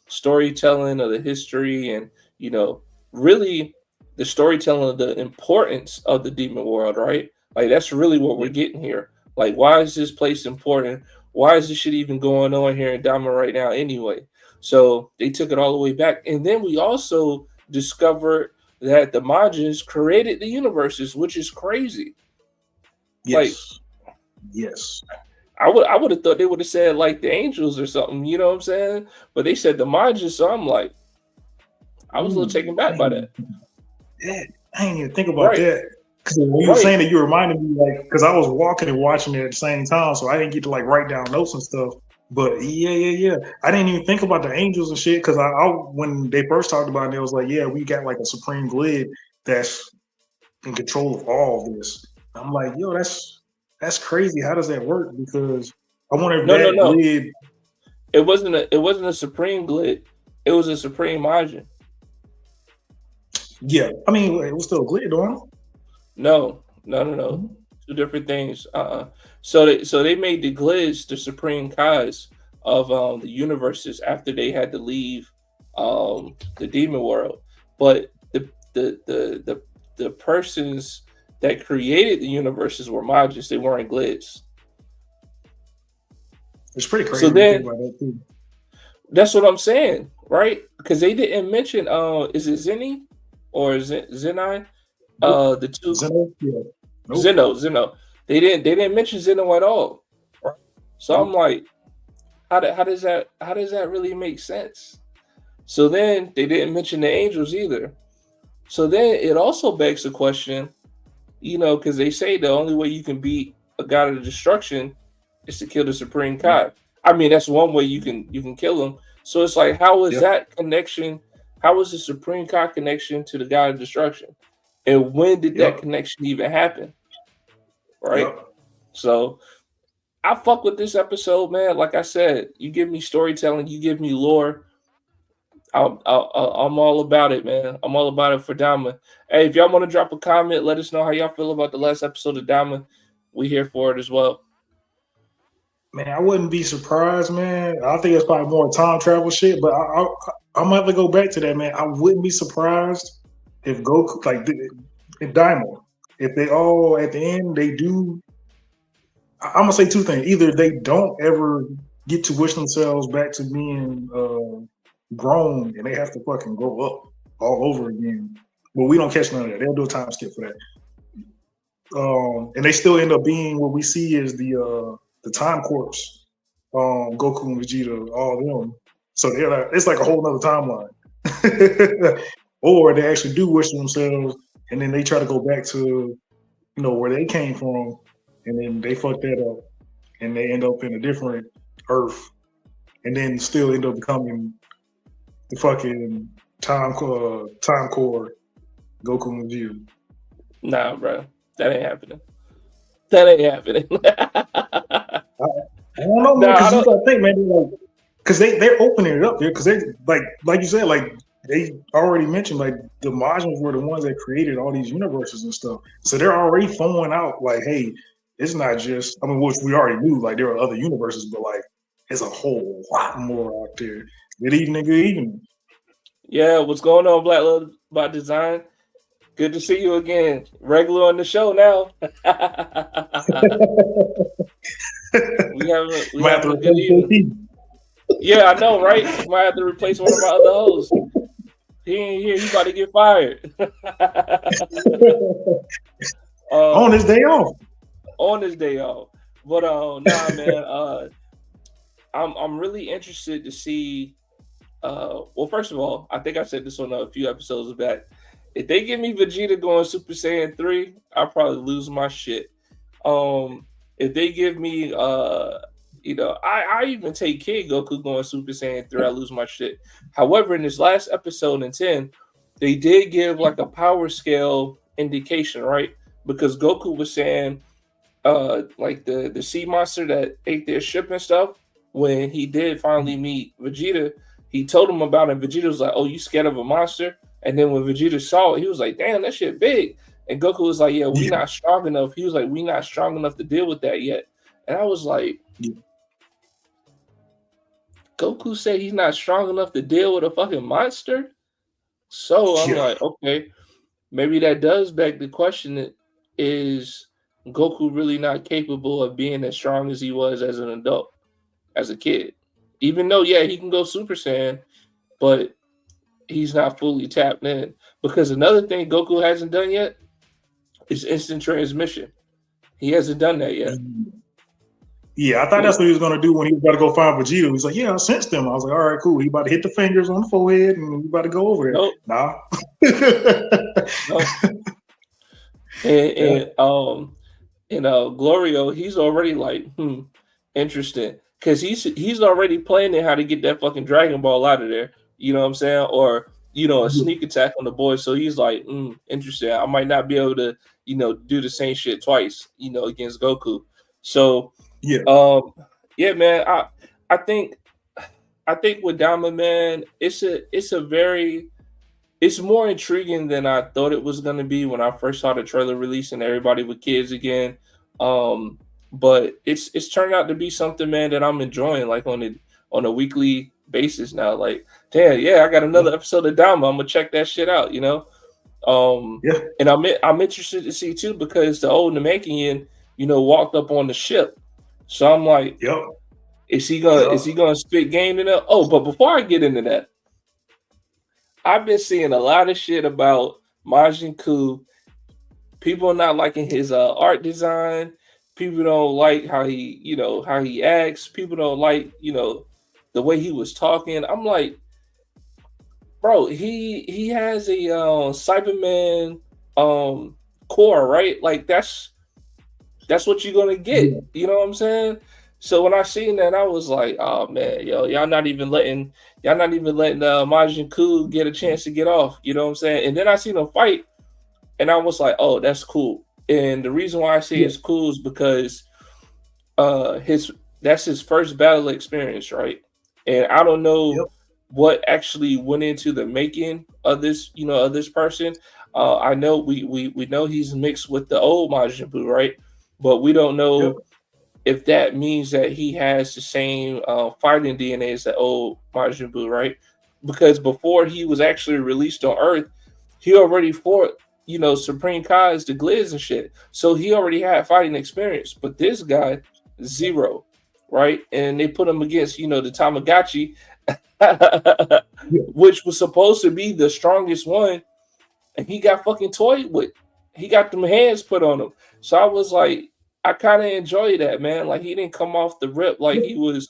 storytelling of the history, and you know, really the storytelling of the importance of the demon world, right? Like that's really what we're yeah, getting here. Like, why is this place important? Why is this shit even going on here in Dama right now anyway? So they took it all the way back. And then we also discovered that the Majins created the universes, which is crazy. Like yes, yes. I would have thought they would have said like the angels or something, you know what I'm saying? But they said the Majins, so I'm like, I was a little taken back by that. Yeah, I didn't even think about Right, that. Because when you were right. saying that, you reminded me, like, because I was walking and watching it at the same time, so I didn't get to like write down notes and stuff. But yeah. I didn't even think about the angels and shit, because I when they first talked about it, it was like, yeah, we got like a supreme glid that's in control of all of this. I'm like, yo, that's crazy. How does that work? Because I wonder if No, no, that no. glid, It wasn't a Supreme Glit. It was a Supreme Majin. yeah. I mean, it was still a glid, though. No, no, no, no. Mhm. Two different things. So they made the Glids the Supreme Kais of the universes after they had to leave the demon world. But the persons that created the universes were Majins. They weren't Glids. It's pretty So crazy when you think then about that too. that's what I'm saying, right? Because they didn't mention is it Zenny or Zenai? Nope. The two Zeno, yeah. Nope. Zeno. They didn't mention Zeno at all. Right? So I'm Nope. like, how does that really make sense? So then they didn't mention the angels either. So then it also begs the question, because they say the only way you can beat a god of destruction is to kill the Supreme Kai. I mean, that's one way you can kill him. So it's like, how is Yep. that connection? How is the Supreme Kai connection to the god of destruction? And when did that Yep. connection even happen? Right. Yep. So I fuck with this episode, man. Like I said, you give me storytelling, you give me lore. I'm all about it, man. I'm all about it for Dama. Hey, if y'all want to drop a comment, let us know how y'all feel about the last episode of Dama. We here for it as well. Man, I wouldn't be surprised, man. I think it's probably more time travel shit, but I'm gonna have to go back to that, man. I wouldn't be surprised if Goku, like, if Daimon, if they all at the end they do. I'm gonna say two things: either they don't ever get to wish themselves back to being grown, and they have to fucking grow up all over again. But we don't catch none of that. They'll do a time skip for that. And they still end up being what we see as the time corpse, Goku and Vegeta, all of them. So they're like, it's like a whole nother timeline. Or they actually do wish themselves, and then they try to go back to where they came from, and then they fuck that up, and they end up in a different Earth, and then still end up becoming the fucking time core Goku and Vegeta. Nah, bro, that ain't happening. That ain't happening. I don't know, man. Because you gotta think, man, because they're opening it up there. Because they like you said, like they already mentioned, like the Majins were the ones that created all these universes and stuff. So they're already throwing out like, hey, it's not just. I mean, which we already knew, like there are other universes, but like there's a whole lot more out there. Good evening, good evening. Yeah, what's going on, Black Love by Design? Good to see you again. Regular on the show now. we have a good evening. Yeah, I know, right? Might have to replace one of my other hosts. He ain't here. He about to get fired. On his day off. On his day off. But nah, man. I'm really interested to see. Well, first of all, I think I said this on a few episodes back. If they give me Vegeta going Super Saiyan 3, I'll probably lose my shit. If they give me I even take Kid Goku going Super Saiyan 3, I lose my shit. However, in this last episode in 10, they did give like a power scale indication, right? Because Goku was saying like the sea monster that ate their ship and stuff, when he did finally meet Vegeta, he told him about it, and Vegeta was like, "Oh, you scared of a monster?" And then when Vegeta saw it, he was like, "Damn, that shit big." And Goku was like, "Yeah, we not strong enough." He was like, "We not strong enough to deal with that yet." And I was like, Goku said he's not strong enough to deal with a fucking monster. So I'm like, okay, maybe that does beg the question: is Goku really not capable of being as strong as he was as an adult, as a kid? Even though, yeah, he can go Super Saiyan, but he's not fully tapped in. Because another thing Goku hasn't done yet is instant transmission. He hasn't done that yet. Yeah, I thought that's what he was gonna do when he was about to go find Vegeta. He was like, "Yeah, I sensed him." I was like, "All right, cool." He about to hit the fingers on the forehead, and he about to go over there. Nope. Nah. Nope. And Glorio, he's already like, interesting, because he's already planning how to get that fucking Dragon Ball out of there. You know what I'm saying? Or a sneak attack on the boy. So he's like, interesting. I might not be able to, do the same shit twice, against Goku. So yeah, man. I think with Dama, man, it's more intriguing than I thought it was gonna be when I first saw the trailer release and everybody with kids again. But it's turned out to be something, man, that I'm enjoying, like on a weekly basis now. Like, damn, yeah, I got another episode of Dama. I'm gonna check that shit out, And I'm interested to see too, because the old Namekian, walked up on the ship. So I'm like, is he gonna spit game in there? Oh, but before I get into that, I've been seeing a lot of shit about Majin Ku. People are not liking his art design. People don't like how he acts. People don't like, the way he was talking. I'm like, bro, he has a Cyberman core, right? Like that's what you're gonna get. Yeah. You know what I'm saying? So when I seen that, I was like, oh man, yo, y'all not even letting Majin Ku get a chance to get off. You know what I'm saying? And then I seen him fight, and I was like, oh, that's cool. And the reason why I say Yeah. it's cool is because his that's his first battle experience, right? And I don't know Yep. what actually went into the making of this, of this person. I know we know he's mixed with the old Majin Buu, right? But we don't Yep. know if that means that he has the same fighting DNA as the old Majin Buu, right? Because before he was actually released on Earth, he already fought, Supreme Kai's, the Gliz and shit. So he already had fighting experience. But this guy, zero, right? And they put him against, the Tamagotchi, Yeah. which was supposed to be the strongest one, and he got fucking toyed with. He got them hands put on him. So I was like, I kind of enjoy that, man. Like he didn't come off the rip like Yeah. he was,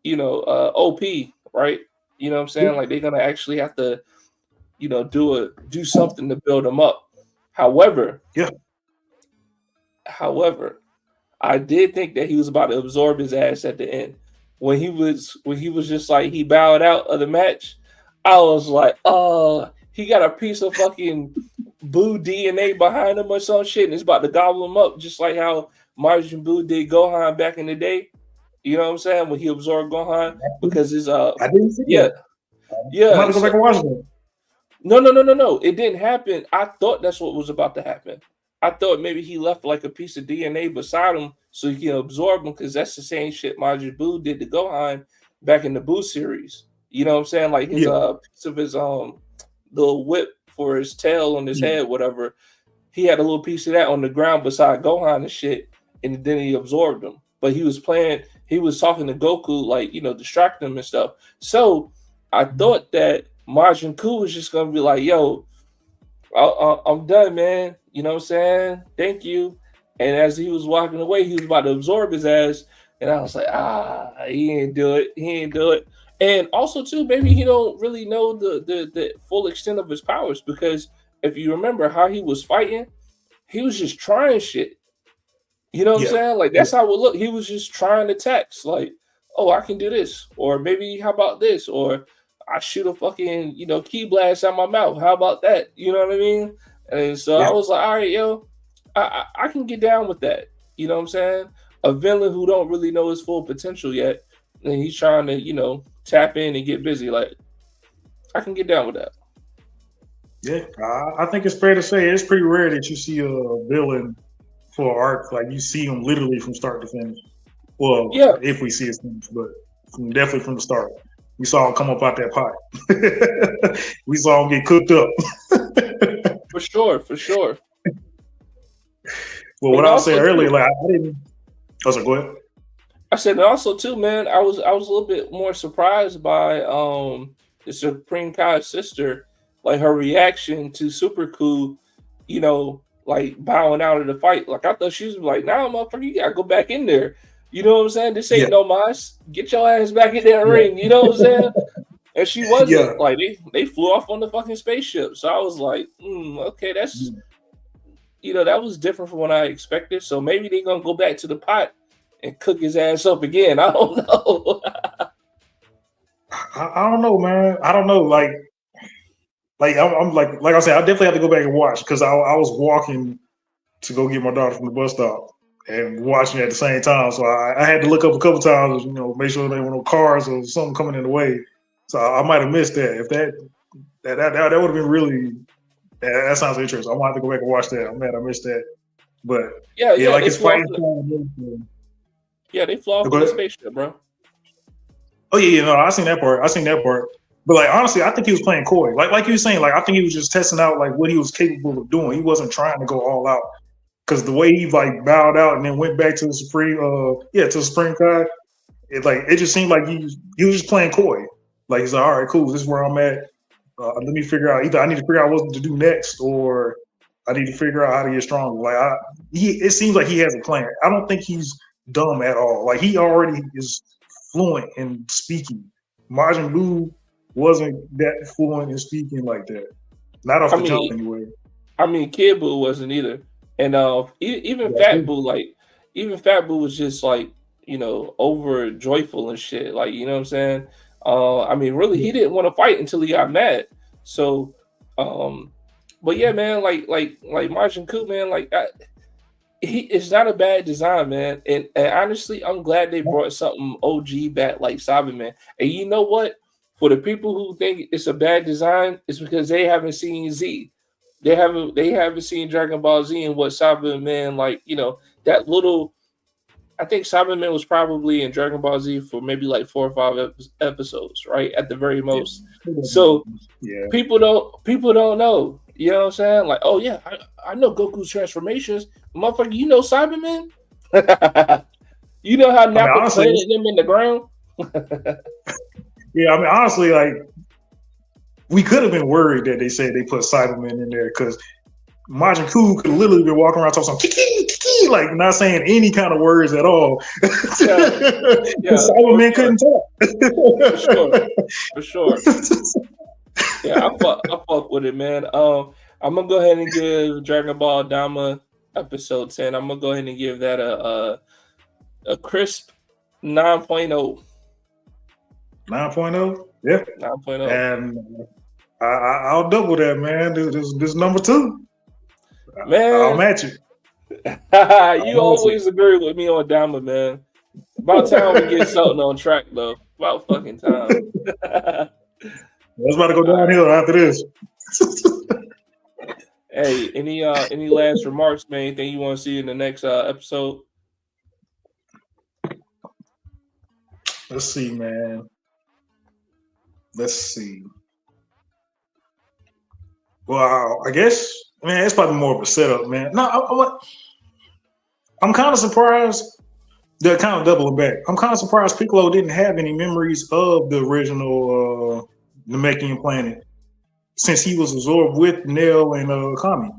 OP, right? You know what I'm Yeah. saying? Like they're gonna actually have to, do something to build him up. However, Yeah. however, I did think that he was about to absorb his ass at the end. When he was just like he bowed out of the match, I was like, oh, he got a piece of fucking Boo DNA behind him or some shit, and it's about to gobble him up, just like how Majin Buu did Gohan back in the day. You know what I'm saying? When he absorbed Gohan, because his I didn't see yeah, that. I'm about yeah. to go back So and watch that. no, no, no, no, no. It didn't happen. I thought that's what was about to happen. I thought maybe he left like a piece of DNA beside him so he can absorb him, because that's the same shit Majin Buu did to Gohan back in the Buu series. You know what I'm saying? Like his Yeah. piece of his little whip for his tail on his Yeah. head, whatever. He had a little piece of that on the ground beside Gohan and shit, and then he absorbed him. But he was talking to Goku, like, distracting him and stuff. So I thought that Majin Ku was just gonna be like, yo, I'm done, man. You know what I'm saying? Thank you. And as he was walking away, he was about to absorb his ass. And I was like, he ain't do it. He ain't do it. And also, too, maybe he don't really know the full extent of his powers, because if you remember how he was fighting, he was just trying shit. You know what I'm Yeah. saying? Like Yeah. that's how it would look. He was just trying to text, like, oh, I can do this, or maybe how about this, or I shoot a fucking key blast out my mouth. How about that? You know what I mean? And so I Yeah. was like, all right, yo, I can get down with that. You know what I'm saying? A villain who don't really know his full potential yet, and he's trying to tap in and get busy. Like I can get down with that. Yeah. I think it's fair to say it's pretty rare that you see a villain for arc like you see him literally from start to finish. Well, Yeah, if we see his finish, but definitely from the start. We saw him come up out that pot. We saw him get cooked up. for sure, for sure. Well, what And I was saying also earlier, too, like I didn't. I was like, go ahead. I said, and also too, man, I was a little bit more surprised by the Supreme Kai's sister, like her reaction to Super Cool, like bowing out of the fight. Like I thought she was like, "Nah, motherfucker, you gotta go back in there." You know what I'm saying? This ain't Yeah, no mas. Get your ass back in that yeah, ring. You know what I'm saying? And she yeah. wasn't. Like they flew off on the fucking spaceship. So I was like, okay, that's that was different from what I expected. So maybe they're gonna go back to the pot and cook his ass up again. I don't know. I don't know, man. I don't know. I'm like I said, I definitely have to go back and watch because I was walking to go get my daughter from the bus stop and watching at the same time. So I had to look up a couple times, make sure there were no cars or something coming in the way. So I might have missed that. If that would have been really that sounds interesting. I'm gonna have to go back and watch that. I'm mad I missed that. But Yeah, yeah, yeah, like they his flew off. fighting style. Yeah, they flew off Go in the ahead. spaceship, bro. Oh yeah, no, I seen that part. I seen that part. But like honestly, I think he was playing coy. Like you were saying, like I think he was just testing out like what he was capable of doing. He wasn't trying to go all out. Because the way he like bowed out and then went back to the supreme to the supreme guy, it just seemed like he was just playing coy. Like he's like, all right, cool, this is where I'm at. Let me figure out either I need to figure out what to do next or I need to figure out how to get stronger. It seems like he has a plan. I don't think he's dumb at all. Like he already is fluent in speaking. Majin Buu wasn't that fluent in speaking like that. Not off the jump, anyway. I mean, Kid Buu wasn't either, and even Fat Buu, like even Fat Buu was just like over joyful and shit. Like you know what I'm saying? I mean, really, he didn't want to fight until he got mad. So, but yeah, man, like Majin Buu, man, like it's not a bad design, man. And honestly, I'm glad they brought something OG back like Cyberman. And you know what? For the people who think it's a bad design, it's because they haven't seen Z. They haven't seen Dragon Ball Z and what Cyberman, like, that little. I think Cyberman was probably in Dragon Ball Z for maybe like 4 or 5 episodes, right? At the very most. So people don't know. You know what I'm saying? Like, oh yeah, I know Goku's transformations. Motherfucker, you know Cyberman? You know how Nappa planted him in the ground? Yeah, I mean, honestly, like, we could have been worried that they said they put Cyberman in there because Majin Buu could literally be walking around talking kiki, like not saying any kind of words at all. Cyberman couldn't talk. For sure. Yeah, I fuck with it, man. I'm gonna go ahead and give Dragon Ball Dama episode 10. I'm gonna go ahead and give that a crisp 9.0. 9.0? Yeah. 9.0. And I'll double that, man. This number 2. Man, I'll match it. You always agree with me on Dama, man. About time we get something on track, though. About fucking time. It's about to go downhill after this. Hey, any last remarks, man? Anything you want to see in the next episode? Let's see, man. Let's see. Well, I guess, man, it's probably more of a setup, man. No, I'm kind of surprised. They're kind of doubling back. I'm kind of surprised Piccolo didn't have any memories of the original Namekian planet since he was absorbed with Nell and Kami.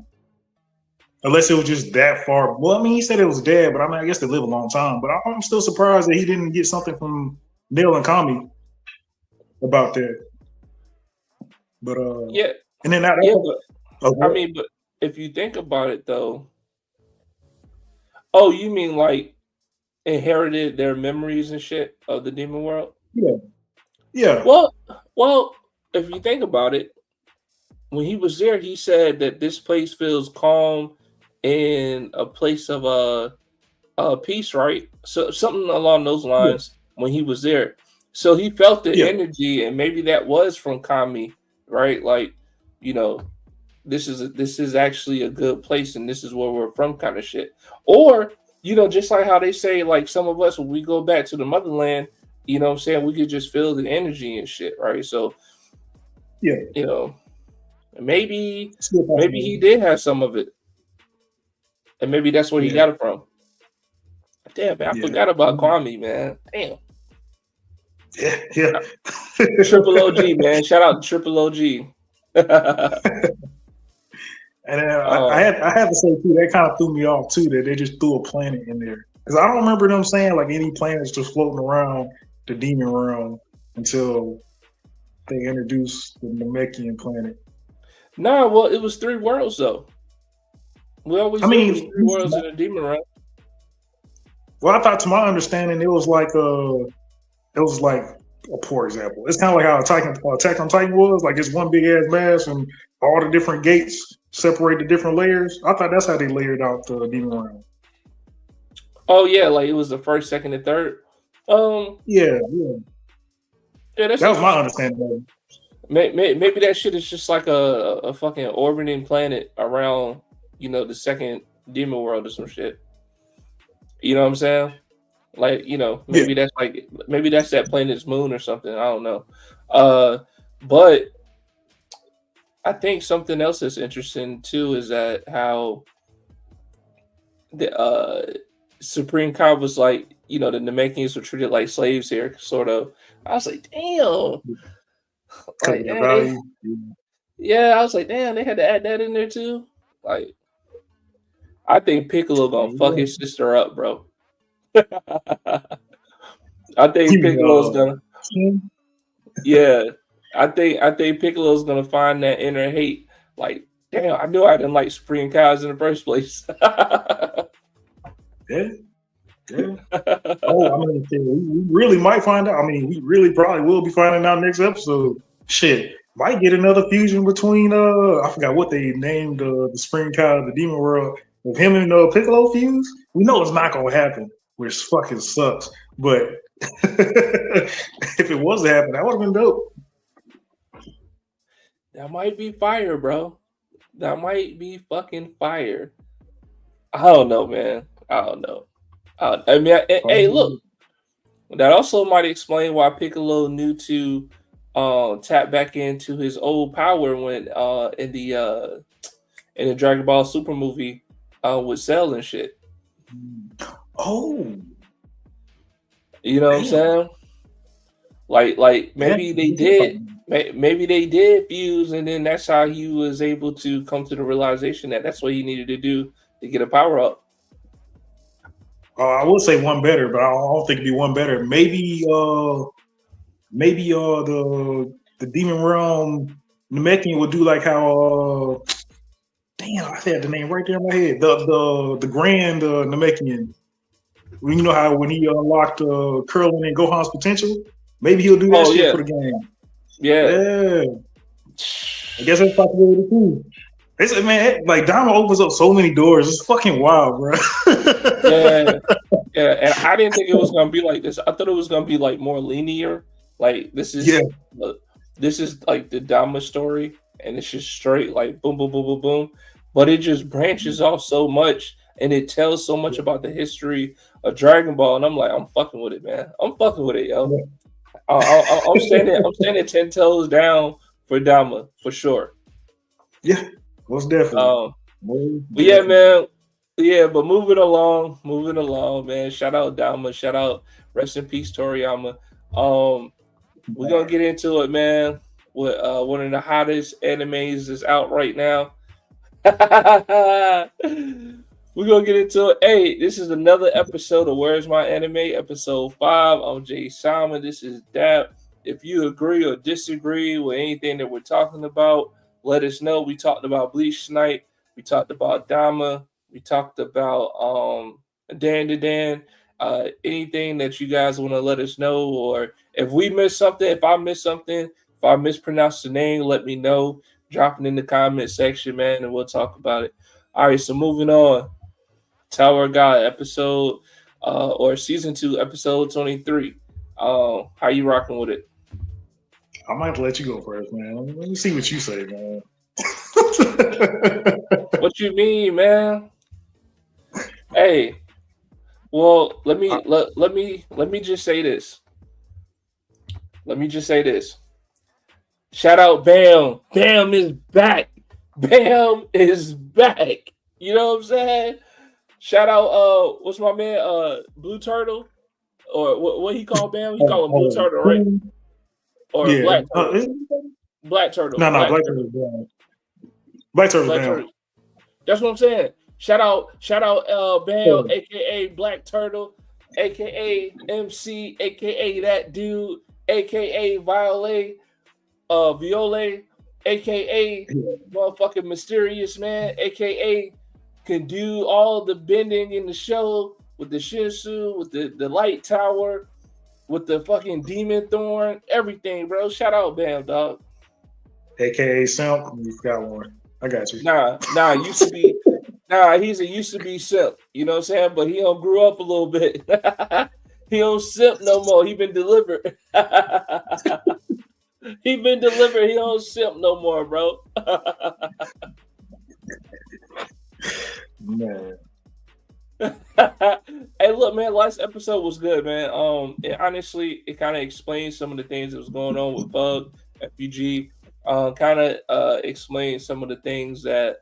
Unless it was just that far. Well, I mean, he said it was dead, but I mean, I guess they live a long time. But I'm still surprised that he didn't get something from Nell and Kami about that. But yeah, and then I mean, but if you think about it, though, oh, you mean like inherited their memories and shit of the demon world? Yeah. Well, if you think about it, when he was there, he said that this place feels calm and a place of peace, right? So something along those lines when he was there. So he felt the energy, and maybe that was from Kami, right? Like, this is actually a good place, and this is where we're from, kind of shit. Or, just like how they say, like some of us when we go back to the motherland, you know what I'm saying, we could just feel the energy and shit, right? So, maybe he did have some of it, and maybe that's where he got it from. Damn, man, I forgot about Kwame, man. Damn. Yeah. Triple OG, man. Shout out to Triple OG. And I had to say too, that kind of threw me off too, that they just threw a planet in there. Because I don't remember them saying like any planets just floating around the demon realm until they introduced the Namekian planet. Nah, well, it was 3 worlds though. We always 3 worlds in the demon realm. Well, I thought, to my understanding, it was like a poor example. It's kind of like how Attack on Titan was. Like it's one big ass mass, and all the different gates separate the different layers. I thought that's how they layered out the demon realm. Oh yeah, like it was the first, second, and third. Yeah, that was my understanding. Maybe that shit is just like a fucking orbiting planet around, the second demon world or some shit. You know what I'm saying? Like, maybe that's that planet's moon or something. I don't know. But I think something else that's interesting too is that how the Supreme Khan was like, the Namekians were treated like slaves here, sort of. I was like, damn. Like, I was like, damn, they had to add that in there too. Like, I think Piccolo gonna fuck his sister up, bro. I think Piccolo's gonna. Yeah. I think Piccolo's gonna find that inner hate. Like, damn, I knew I didn't like Supreme cows in the first place. Yeah, yeah. Oh, I mean, we really might find out. I mean, we really probably will be finding out next episode. Shit, might get another fusion between I forgot what they named the Spring Cow of the Demon World. If him and Piccolo fuse, we know it's not gonna happen, which fucking sucks. But if it was to happen, that would have been dope. That might be fire, bro. That might be fucking fire. I don't know, man. I don't know. I mean, hey, look. That also might explain why Piccolo knew to tap back into his old power when in the Dragon Ball Super movie with Cell and shit. Oh, you know what I'm saying? Like maybe they did. Maybe they did fuse, and then that's how he was able to come to the realization that that's what he needed to do to get a power up. I would say one better, but I don't think it'd be one better. Maybe the Demon Realm Namekian would do like how damn, I had the name right there in my head. The Grand Namekian. You know how when he unlocked Curlin and Gohan's potential, maybe he'll do that shit for the game. Yeah. I guess that's possibility too. It's, man, like Dama opens up so many doors. It's fucking wild, bro. Yeah. And I didn't think it was gonna be like this. I thought it was gonna be like more linear. Like this is like the Dama story, and it's just straight like boom, boom, boom, boom, boom. But it just branches off so much, and it tells so much about the history of Dragon Ball. And I'm like, I'm fucking with it, man. I'm fucking with it, yo. I'm standing 10 toes down for Dama for sure. Yeah, most definitely. But yeah, man. Yeah, but moving along, man. Shout out Dama. Shout out, rest in peace, Toriyama. We're gonna get into it, man. With one of the hottest animes that's out right now. We're gonna get into it. Hey, this is another episode of Where's My Anime, episode 5. I'm Jay Simon. This is Dap. If you agree or disagree with anything that we're talking about, let us know. We talked about Bleach tonight. We talked about Dama. We talked about Dan to Dan. Anything that you guys want to let us know, or if we missed something, if I missed something, if I mispronounced the name, let me know. Drop it in the comment section, man, and we'll talk about it. All right, so moving on. Tower God episode or season 2, episode 23. How you rocking with it? I might let you go first, man. Let me see what you say, man. What you mean, man? Hey, well, let me just say this. Let me just say this. Shout out Bam. Bam is back. Bam is back. You know what I'm saying? Shout out what's my man Blue Turtle? Or what he called Bam? He called him Blue Turtle, right? Or Black Turtle. Black Turtle. No, Black Turtle. Black Turtle down. That's what I'm saying. Shout out Bam, aka Black Turtle, aka MC, aka that dude, aka Violet, aka motherfucking Mysterious Man, aka can do all the bending in the show with the Shinsu, with the light tower, with the fucking demon thorn, everything, bro. Shout out Bam, dog. AKA Simp, you forgot one. I got you. Nah, used to be he's a used to be simp, you know what I'm saying? But he don't grew up a little bit. He don't simp no more. He been delivered. He been delivered. He don't simp no more, bro. Man. Hey, look, man. Last episode was good, man. Honestly, it kind of explains some of the things that was going on with Bug, FUG. Kind of explains some of the things that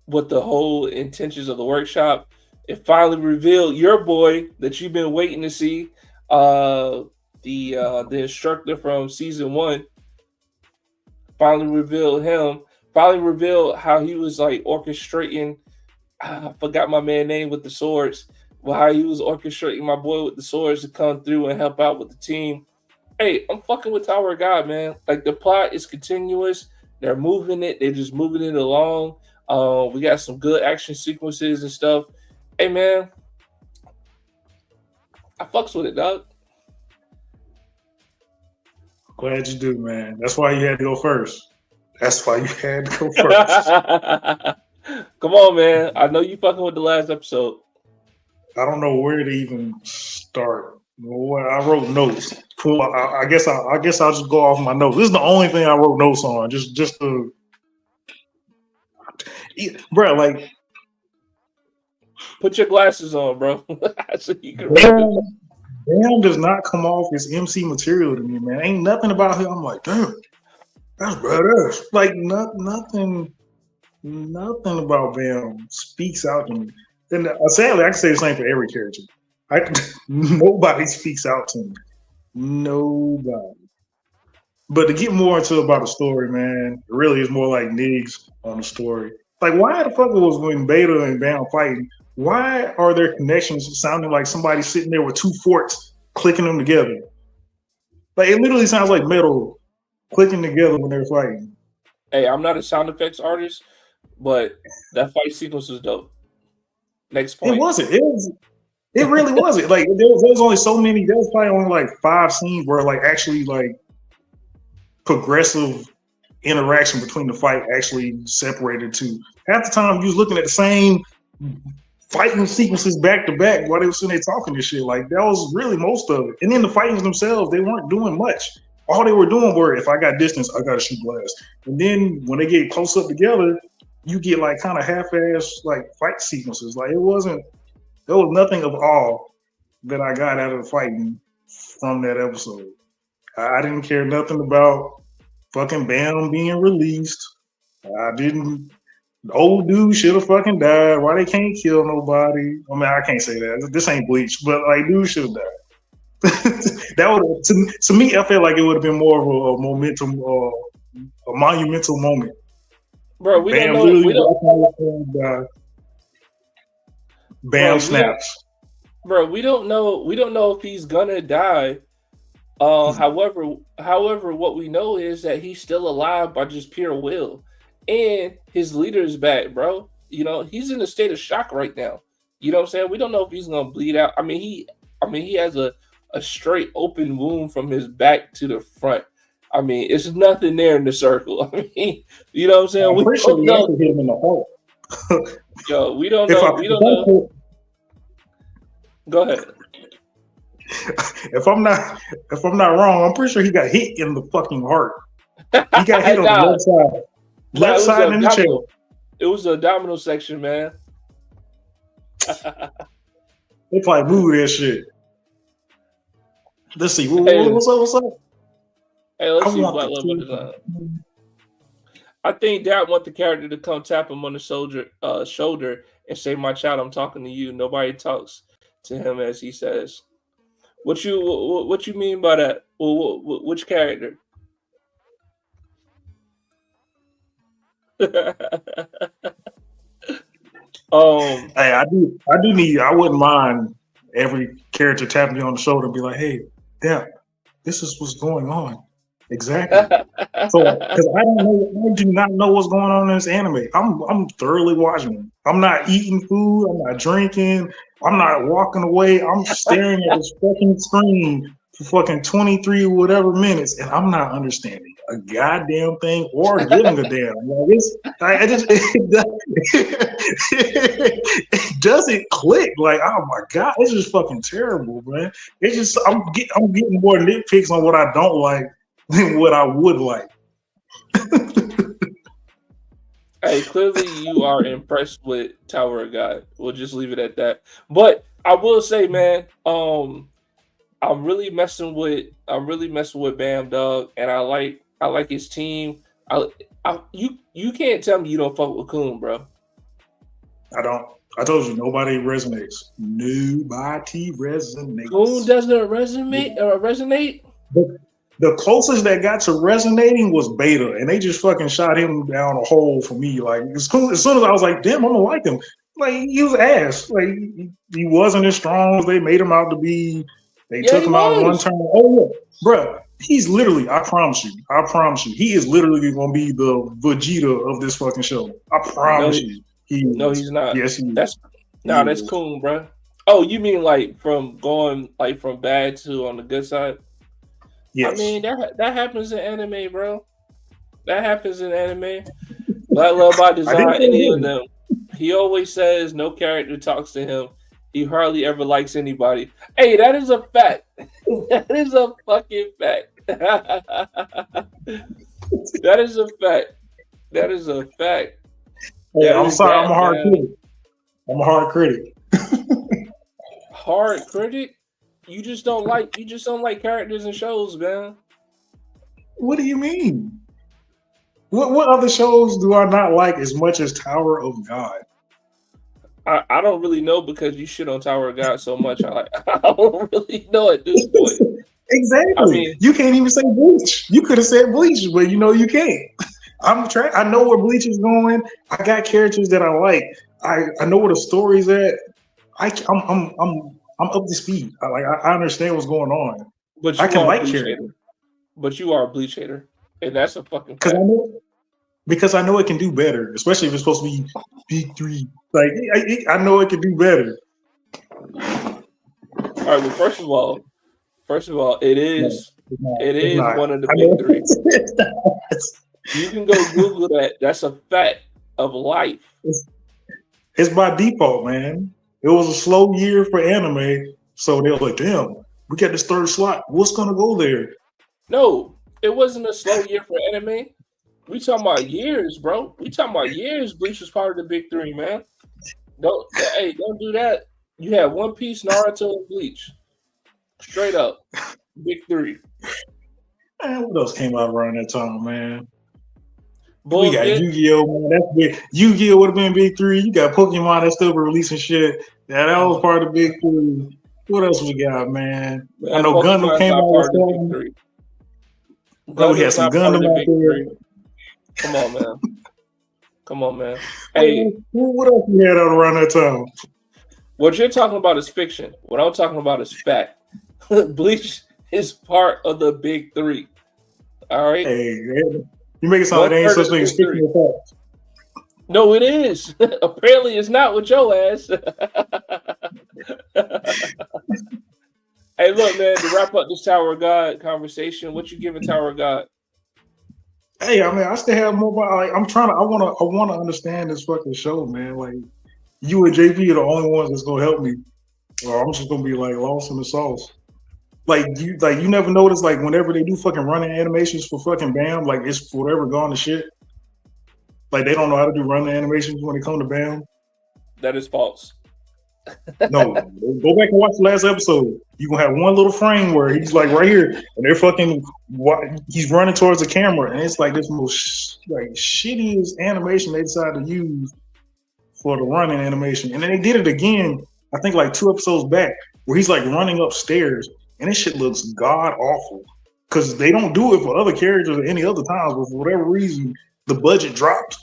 what the whole intentions of the workshop. It finally revealed your boy that you've been waiting to see. The instructor from season 1 finally revealed him. Finally revealed how he was like orchestrating. I forgot my man's name with the swords. Well, how he was orchestrating my boy with the swords to come through and help out with the team. hey, I'm fucking with Tower of God, man. Like the plot is continuous. They're moving it. They're just moving it along. We got some good action sequences and stuff. Hey, man, I fucks with it, dog. Glad you do, man. That's why you had to go first. That's why you had to go first. Come on, man. I know you fucking with the last episode. I don't know where to even start. I wrote notes. Cool. I guess I'll just go off my notes. This is the only thing I wrote notes on. Just to, bro. Like, put your glasses on, bro. So you can Bam does not come off as MC material to me, man. Ain't nothing about him. I'm like, damn, that's badass. Like, nothing about Bam speaks out to me. And sadly, I can say the same for every character. Nobody speaks out to me. Nobody. But to get more into about the story, man, it really is more like Niggs on the story. Like, why the fuck was when Beta and Bam fighting? Why are their connections sounding like somebody sitting there with two forks clicking them together? Like, it literally sounds like metal clicking together when they're fighting. Hey, I'm not a sound effects artist, but that fight sequence was dope. Next point. It wasn't. It really wasn't. Like, there was only so many. There was probably only like 5 scenes where like actually like progressive interaction between the fight actually separated to. Half the time you was looking at the same fighting sequences back to back while they were sitting there talking this shit. Like, that was really most of it. And then the fightings themselves, they weren't doing much. All they were doing were, if I got distance, I gotta shoot glass. And then when they get close up together, you get like kind of half-ass like fight sequences. Like, there was nothing of all that I got out of the fighting from that episode. I didn't care nothing about fucking Bam being released. I didn't. The old dude should have fucking died. Why they can't kill nobody? I mean, I can't say that. This ain't Bleach, but like, dude should have died. That would, to me, I felt like it would have been more of a momentum, a monumental moment. Bro, we Bam don't know. Bam snaps. Bro, we don't know if he's gonna die. However, what we know is that he's still alive by just pure will, and his leader is back, bro. You know, he's in a state of shock right now. You know what I'm saying? We don't know if he's gonna bleed out. I mean, he has a straight open wound from his back to the front. I mean, it's nothing there in the circle. I mean, you know what I'm saying? I'm pretty sure we don't hit him in the heart. Yo, we don't know. We don't know. Go ahead. If I'm not wrong, I'm pretty sure he got hit in the fucking heart. He got hit on the left side. Left side in the chest. It was the abdominal section, man. They probably moved that shit. Let's see. What's up? Hey, let's see Black Love Design. I think Dad want the character to come tap him on the shoulder and say, "My child, I'm talking to you." Nobody talks to him as he says. What you mean by that? Which character? Hey, I wouldn't mind every character tapping you on the shoulder and be like, "Hey, Dad, this is what's going on." Exactly. So, because I do not know what's going on in this anime. I'm thoroughly watching it. I'm not eating food. I'm not drinking. I'm not walking away. I'm staring at this fucking screen for fucking 23 whatever minutes, and I'm not understanding a goddamn thing or giving a damn. Like, it doesn't click. Like, oh my god, it's just fucking terrible, man. It's just I'm getting more nitpicks on what I don't like than what I would like. Hey, clearly you are impressed with Tower of God. We'll just leave it at that. But I will say, man, I'm really messing with Bam, dog, and I like his team. You can't tell me you don't fuck with Kun, bro. I don't. I told you nobody resonates. Nobody resonates. Kun doesn't resonate. The closest that got to resonating was Beta, and they just fucking shot him down a hole for me. Like, as soon as I was like, damn, I'm gonna like him. Like, he was ass. Like, he wasn't as strong as they made him out to be. They took him out in one turn. Oh yeah, bro. He's literally, I promise you, he is literally going to be the Vegeta of this fucking show. I promise you. He's not. Yes, he That's is. cool, bro. Oh, you mean like from going like from bad to on the good side? Yes. I mean that happens in anime, bro. That happens in anime. Black Love by Design, any of them. He always says no character talks to him. He hardly ever likes anybody. Hey, that is a fact. That is a fucking fact. That is a fact. That is a fact. Hey, I'm sorry, I'm a hard critic. I'm a hard critic. Hard critic? You just don't like characters and shows, man. What do you mean? What other shows do I not like as much as Tower of God? I don't really know because you shit on Tower of God so much. I don't really know at this point. Exactly. I mean, you can't even say Bleach. You could have said Bleach, but you know you can't. I know where Bleach is going. I got characters that I like. I know where the story's at. I'm up to speed. I understand what's going on. But you I can like characters. But you are a Bleach hater, and that's a fucking fact. Because I know it can do better, especially if it's supposed to be B3. Like I know it can do better. All right. Well, first of all, it is one of the big three. You can go Google that. That's a fact of life. It's by default, man. It was a slow year for anime, so they were like, "Damn, we got this third slot. What's gonna go there?" No, it wasn't a slow year for anime. We talking about years, bro. We talking about years. Bleach was part of the big three, man. Don't do that. You had One Piece, Naruto, and Bleach. Straight up, big three. Man, what else came out around that time, man? We got Yu-Gi-Oh, man. That's big. Yu-Gi-Oh would have been big three. You got Pokemon that's still releasing shit. Yeah, that was part of the big three. What else we got, man? I know Gundam came out with big three. We had some Gundam out there. Come on, man. Come on, man. Hey, what else we had out around that time? What you're talking about is fiction. What I'm talking about is fact. Bleach is part of the big three. All right. Hey, you make it sound like there ain't such thing as fictional facts. No, it is. Apparently, it's not with your ass. Hey, look, man. To wrap up this Tower of God conversation, what you giving Tower of God? Hey, I mean, I still have more. Like, I want to understand this fucking show, man. Like, you and JP are the only ones that's gonna help me, or I'm just gonna be like lost in the sauce. Like you never notice, like whenever they do fucking running animations for fucking BAM, like it's forever gone to shit. Like they don't know how to do running animations when it come to BAM. That is false. No, go back and watch the last episode. You gonna have one little frame where he's like right here, and they're fucking. He's running towards the camera, and it's like this most shittiest animation they decided to use for the running animation. And then they did it again, I think like 2 episodes back, where he's like running upstairs, and this shit looks god awful. Because they don't do it for other characters at any other times, but for whatever reason, the budget dropped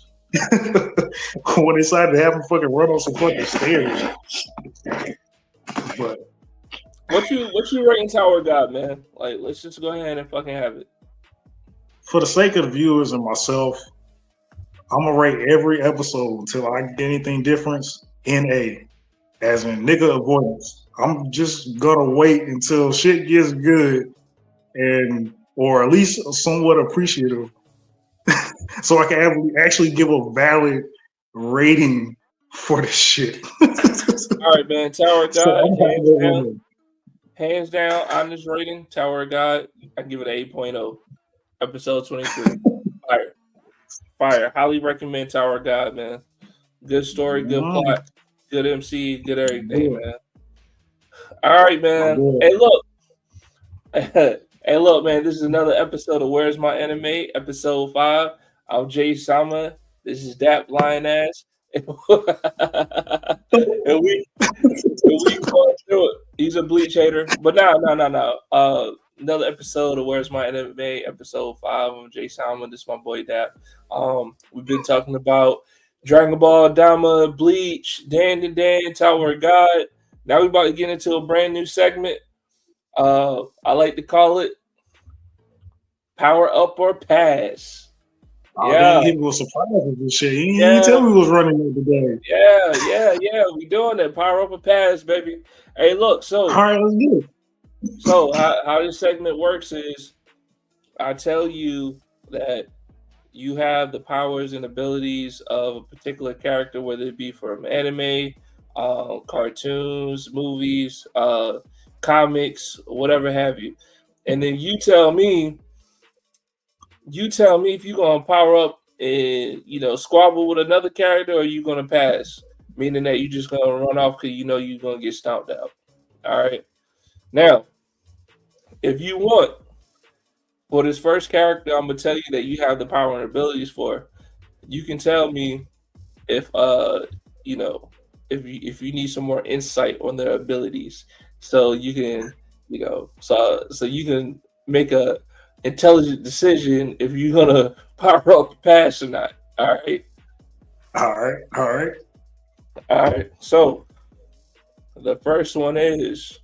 when they decided to have him fucking run on some fucking stairs. But what you rating Tower of God, man? Like, let's just go ahead and fucking have it. For the sake of the viewers and myself, I'm gonna rate every episode until I get anything different in A, as in nigga avoidance. I'm just gonna wait until shit gets good or at least somewhat appreciative, so I can actually give a valid rating for this shit. All right, man. Tower of God, hands down, honest rating. Tower of God, I give it an 8.0. Episode 23. Fire. Highly recommend Tower of God, man. Good story, good plot, good MC, good everything, man. All right, man. Hey, look, man. This is another episode of Where's My Anime, episode 5. I'm Jay Sama. This is Dap Lion Ass. and we going through it. He's a Bleach hater, but no. Another episode of Where's My Anime, episode 5. I'm Jay Salmon. This is my boy Dap. We've been talking about Dragon Ball, Dama, Bleach, Dan, Tower of God. Now we're about to get into a brand new segment. I like to call it Power up or pass. Oh, dang, hit me with surprises and shit. You didn't tell me we was running it today. Yeah. We doing it. Power up or pass, baby. Hey, look. So, all right, let's do it. So how this segment works is I tell you that you have the powers and abilities of a particular character, whether it be from anime, cartoons, movies, comics, whatever have you, and then you tell me if you're gonna power up and squabble with another character, or you gonna pass, meaning that you're just gonna run off because you're gonna get stomped out. All right. Now, if you want, for this first character, I'm gonna tell you that you have the power and abilities for. You can tell me if you know if you need some more insight on their abilities, so you can so you can make a intelligent decision if you're gonna power up pass or not. All right. All right. So the first one is,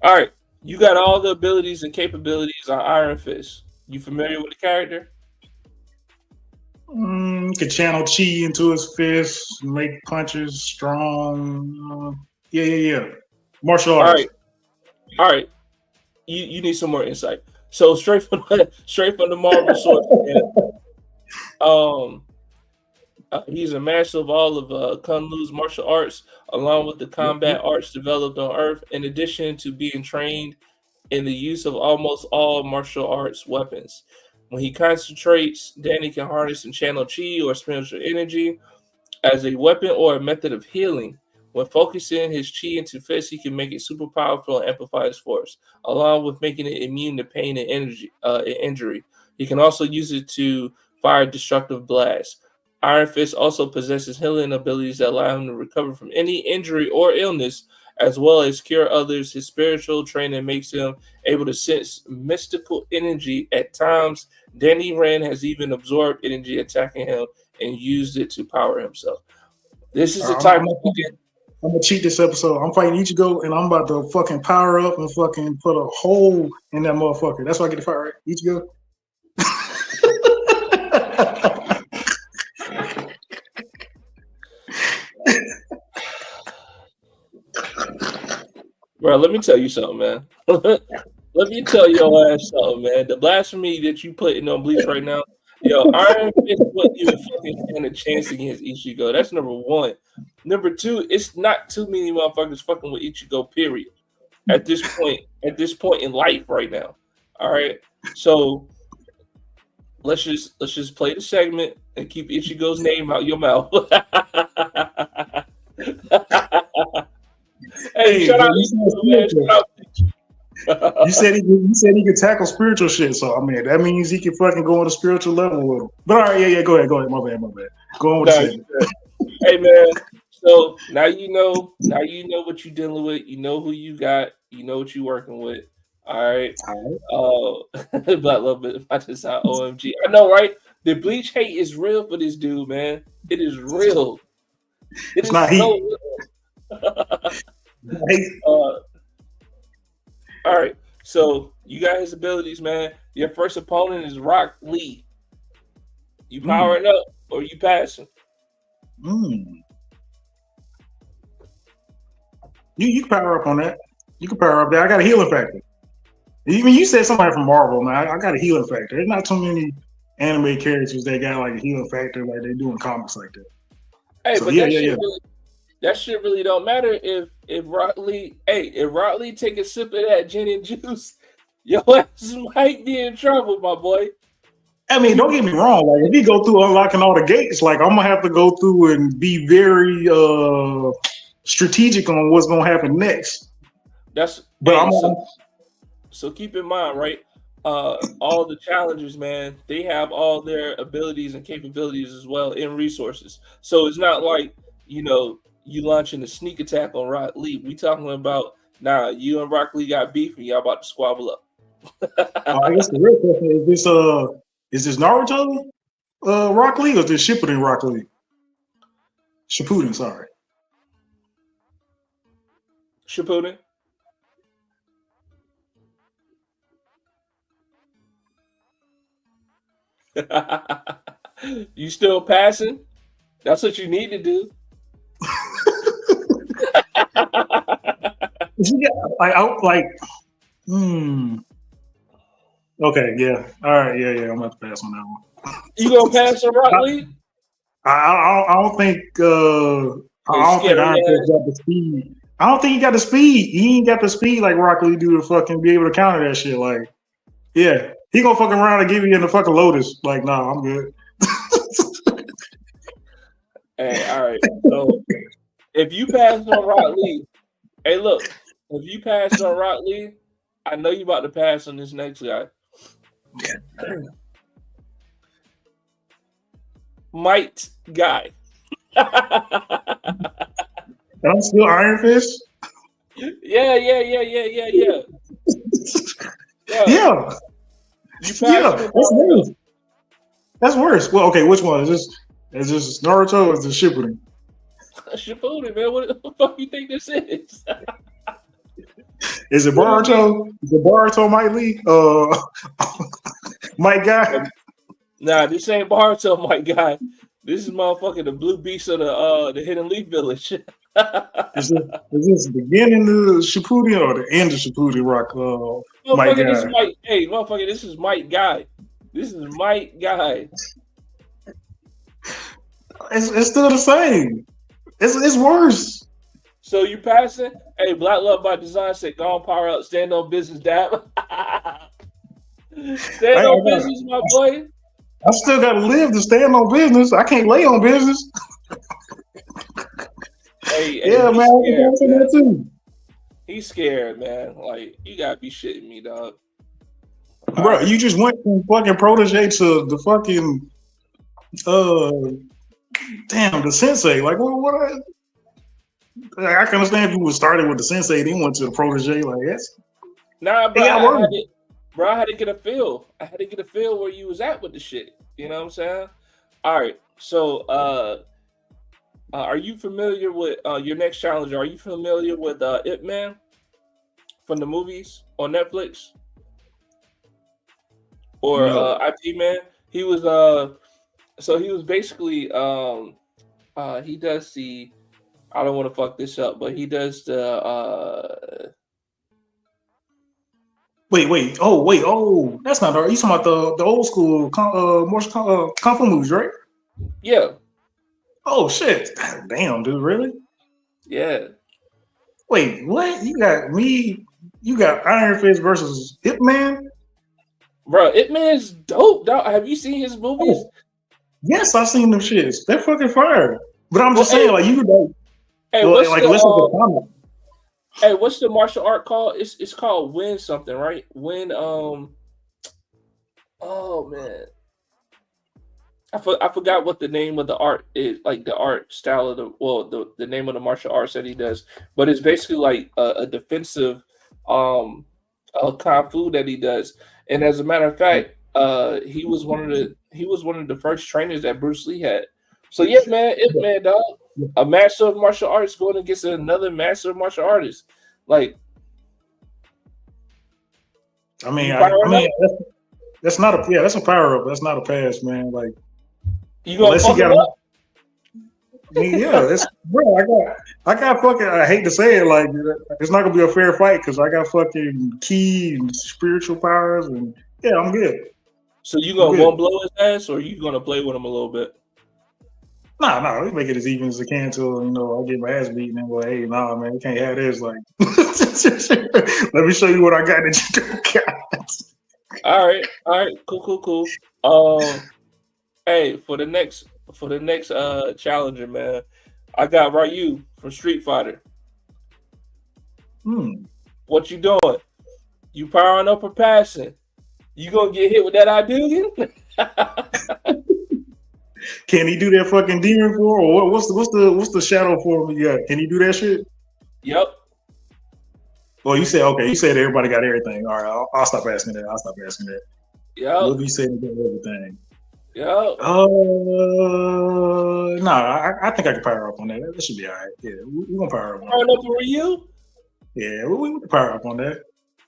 all right. You got all the abilities and capabilities on Iron Fist. You familiar with the character? Could channel chi into his fist, make punches strong. Yeah. Martial All arts. right. All right. You need some more insight. So straight from the Marvel source, man. He's a master of all of Kung Lu's martial arts, along with the combat arts developed on Earth. In addition to being trained in the use of almost all martial arts weapons, when he concentrates, Danny can harness and channel chi or spiritual energy as a weapon or a method of healing. When focusing his chi into fists, he can make it super powerful and amplify his force, along with making it immune to pain and injury. He can also use it to fire destructive blasts. Iron Fist also possesses healing abilities that allow him to recover from any injury or illness, as well as cure others. His spiritual training makes him able to sense mystical energy at times. Danny Rand has even absorbed energy attacking him and used it to power himself. This is the type of I'm gonna cheat this episode. I'm fighting Ichigo and I'm about to fucking power up and fucking put a hole in that motherfucker. That's why I get the fight, right? Ichigo. Bro, let me tell you something, man. Let me tell your ass something, man. The blasphemy that you putting on Bleach right now, Iron Fist wouldn't even fucking stand a chance against Ichigo. That's number one. Number two, it's not too many motherfuckers fucking with Ichigo, period. At this point in life right now. All right. So let's just play the segment and keep Ichigo's name out your mouth. Hey, shout out Ichigo, man. Shout out. You said he could tackle spiritual shit, so I mean that means he can fucking go on a spiritual level with him. But all right, yeah, go ahead. My bad. Go on with the segment. Hey man, so now you know what you're dealing with. You know who you got. You know what you're working with. All right. Black love bit my design. OMG. I know, right? The Bleach hate is real for this dude, man. It is real. It's not heat. So real. All right. So you got his abilities, man. Your first opponent is Rock Lee. You powering up or you passing? You can power up on that. You can power up there. I got a healing factor. You said somebody from Marvel, man. I got a healing factor. There's not too many anime characters that got like a healing factor like they do in comics like that. Hey, so, but that shit really don't matter if Rock Lee take a sip of that gin and juice, your ass might be in trouble, my boy. I mean, don't get me wrong. Like, if you go through unlocking all the gates, like I'm gonna have to go through and be very strategic on what's gonna happen next. So keep in mind, right? All the challengers, man, they have all their abilities and capabilities as well and resources. So it's not like you launching a sneak attack on Rock Lee. We talking about you and Rock Lee got beef and y'all about to squabble up. I guess the real question is this Naruto Rock Lee or is this Shippuden Rock Lee? Shippuden, sorry. Shippuden. You still passing? That's what you need to do. Okay, yeah. All right, yeah. I'm gonna have to pass on that one. You gonna pass on Rock Lee? I don't think Hey, scary Iron Fist ass. got the speed. I don't think he got the speed. He ain't got the speed like Rock Lee do to fucking be able to counter that shit. Like, yeah, he gonna fucking around and give you in the fucking Lotus. Like, nah, I'm good. Hey, all right. So if you pass on Rock Lee, hey, look, if you pass on Rock Lee, I know you about to pass on this next guy. Might guy. I'm still Iron Fist. Yeah. Yeah, You pass yeah. on That's worse. That's worse. Well, okay, which one is this? Is this Naruto or is this Shippuden? Shippuden, man. What the fuck you think this is? Is it Boruto? Is it Boruto Might Lee? Mike Guy? Nah, this ain't Boruto, my guy. This is motherfucking the blue beast of the Hidden Leaf Village. Is this the beginning of Shippuden or the end of Shippuden? Rock, Mike Motherfucker, this is Guy. Mike. Hey, motherfucker, this is Mike Guy. This is Mike Guy. It's still the same. It's worse. So you passing? Hey, Black Love by Design said, "Go on, power up, stand on business, dab." Stand on business, my boy. I still got to live to stand on business. I can't lay on business. Hey, yeah, he's man. scared, man. That too. He's scared, man. Like, you gotta be shitting me, dog. Bro, you just went from fucking protege to the fucking the sensei. Like what I can understand if you was started with the sensei, then went to the protege. Like that's nah, bro. I had to get a feel. I had to get a feel where you was at with the shit. You know what I'm saying? All right. So are you familiar with your next challenger? Are you familiar with Ip Man from the movies on Netflix? Or IP Man? He was so he was basically he does the, I don't want to fuck this up, but he does the Oh, that's not you talking about the old school kung fu movies, right? yeah. Oh shit. Damn, dude, really? Yeah. Wait, what? You got Iron Fist versus Ip Man? Bro, Ip Man's dope, dog. Have you seen his movies? Oh, yes, I've seen them shits. They're fucking fire. But I'm just saying, like, you could listen to the comment. Hey, what's the martial art called? It's called Win something, right? Win oh man. I forgot what the name of the art is, like the art style of the name of the martial arts that he does, but it's basically like a defensive kung fu that he does. And as a matter of fact, he was one of the first trainers that Bruce Lee had. So yeah, man, Ip Man, dog, a master of martial arts going against another master of martial artist. Like, I mean, that's not that's a power up. That's not a pass, man. Like, you gonna fuck him up? I mean, yeah, it's bro. I got fucking. I hate to say it, like it's not gonna be a fair fight because I got fucking key and spiritual powers, and yeah, I'm good. So you gonna one blow his ass, or you gonna play with him a little bit? Nah, we make it as even as I can till I get my ass beaten and go, hey, nah, man, you can't have this. Like, let me show you what I got that you don't got. All right, cool. Hey, for the next challenger, man, I got Ryu from Street Fighter. What you doing? You powering up or passing? You gonna get hit with that Hadouken? Can he do that fucking demon form? Or what's the shadow form you got? Can he do that shit? Yep. Well, you said okay. You said everybody got everything. All right, I'll stop asking that. Yep. What you said about everything? Yep. I think I can power up on that. That should be all right. Yeah, we're gonna power up on that. Powering up for you? Yeah, we can power up on that.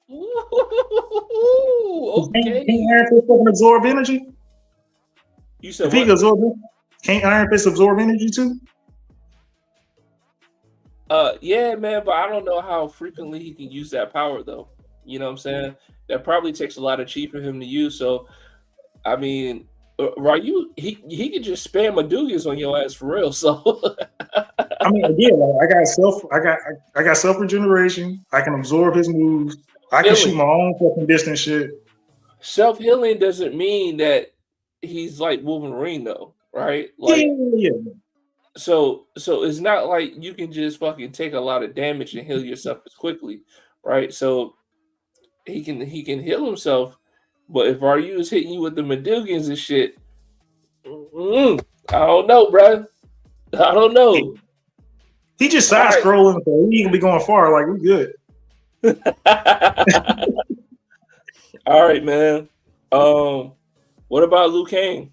Ooh, okay. Can you fucking absorb energy? You said if he can absorb it, can't Iron Fist absorb energy too? Yeah, man, but I don't know how frequently he can use that power though. You know what I'm saying? That probably takes a lot of chi for him to use. So I mean, Ryu, he could just spam Hadougens on your ass for real. So I mean, again, like, I got self regeneration. I can absorb his moves. I can shoot healing. my own fucking distance shit. Self healing doesn't mean that he's like Wolverine though, right? Yeah, Like yeah. so it's not like you can just fucking take a lot of damage and heal yourself as quickly, right? So he can heal himself, but if Ryu is hitting you with the Meduggans and shit, I don't know, bro. I don't know. He just All side right. scrolling, so he ain't gonna be going far. Like we good. All right, man. What about Liu Kang?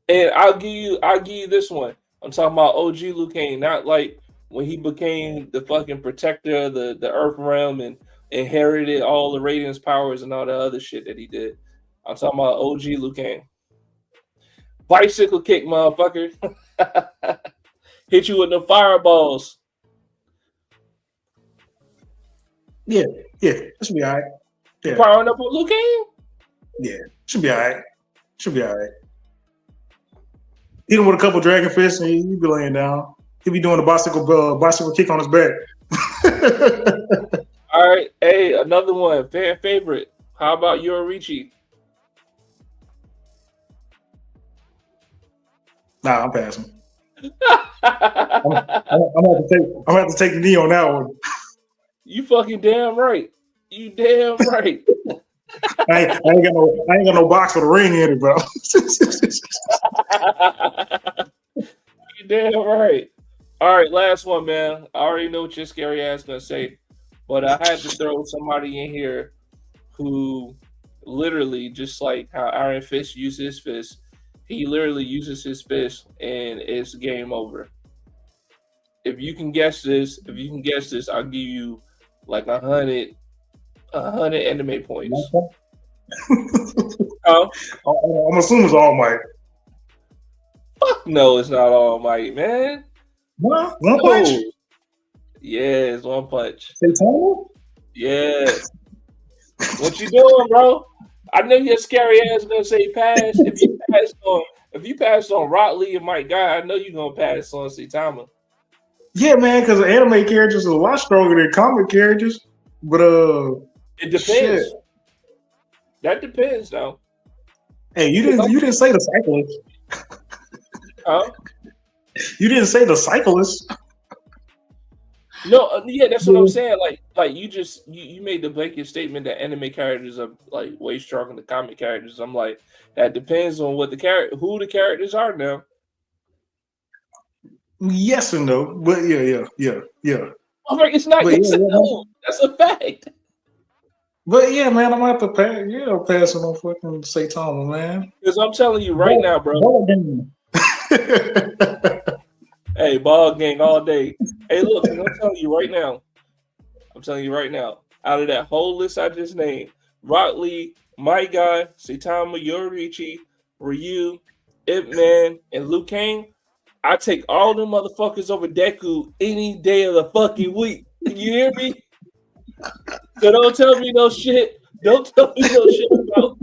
And I'll give you this one. I'm talking about OG Liu Kang, not like when he became the fucking protector of the Earth realm and inherited all the Radiant's powers and all the other shit that he did. I'm talking about OG Liu Kang. Bicycle kick, motherfucker. Hit you with the fireballs. Yeah, that should be all right. You powering up on Liu Kang? Yeah, should be all right. Should be all right. Hit him with a couple dragon fists and he'll be laying down. He'll be doing a bicycle kick on his back. All right. Hey, another one. Fan favorite. How about Yoririchi? Nah, I'm passing. I'm gonna have to take the knee on that one. You fucking damn right. You damn right. I ain't got no box with a ring in it, bro. You damn right. All right, last one, man. I already know what your scary ass gonna say, but I had to throw somebody in here who literally, just like how Iron Fist uses his fist, he literally uses his fist and it's game over. If you can guess this, I'll give you like 100 anime points. I'm assuming it's All Might. Fuck no, it's not All Might, man. What? One Punch? Yeah, it's One Punch. Saitama? Yeah. What you doing, bro? I know your scary ass gonna say pass. If you pass on Rock Lee and Mike Guy, I know you're gonna pass on Saitama. Yeah, man, because anime characters are a lot stronger than comic characters. But it depends. Shit. That depends, though. Hey, you didn't say the cyclist. Huh? You didn't say the cyclist. No, yeah, that's what I'm saying. Like you made the blanket statement that anime characters are like way stronger than comic characters. I'm like, that depends on what who the characters are now. Yes and no, but yeah. I'm like, it's not yes and no. That's a fact. But yeah, man, I'm gonna have to pass. Yeah, passing on fucking Saitama, man. Because I'm telling you right now, bro. Hey, ball gang all day. Hey, look, I'm telling you right now. Out of that whole list I just named, Rock Lee, My Guy, Saitama, Yoririchi, Ryu, Ip Man, and Liu Kang, I take all them motherfuckers over Deku any day of the fucking week. You hear me? So don't tell me no shit. Don't tell me no shit about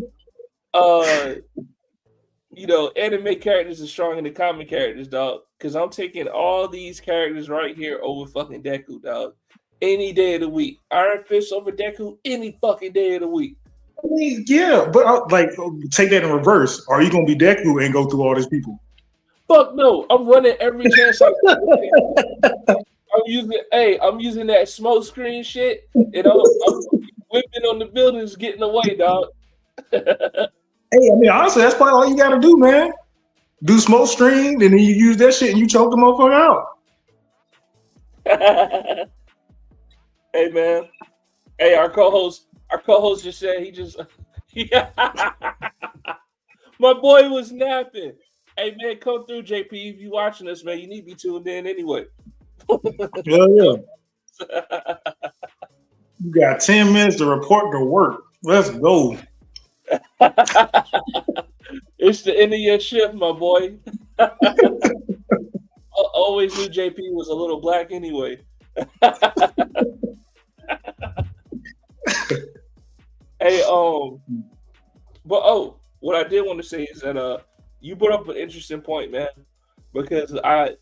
anime characters are stronger than comic characters, dog. Because I'm taking all these characters right here over fucking Deku, dog. Any day of the week. Iron Fist over Deku any fucking day of the week. I mean, yeah, but take that in reverse. Are you gonna be Deku and go through all these people? Fuck no! I'm running every chance I can. I'm using that smoke screen shit, and I'm whipping on the buildings, getting away, dog. Hey, I mean, honestly, that's probably all you got to do, man. Do smoke screen, and then you use that shit, and you choke the motherfucker out. Hey, man. Hey, our co-host just said he just. My boy was napping. Hey, man, come through, JP. If you watching us, man, you need to be tuned in anyway. Yeah. You got 10 minutes to report to work. Let's go. It's the end of your shift, my boy. Always knew JP was a little black anyway. Hey, but what I did want to say is that you brought up an interesting point, man, because I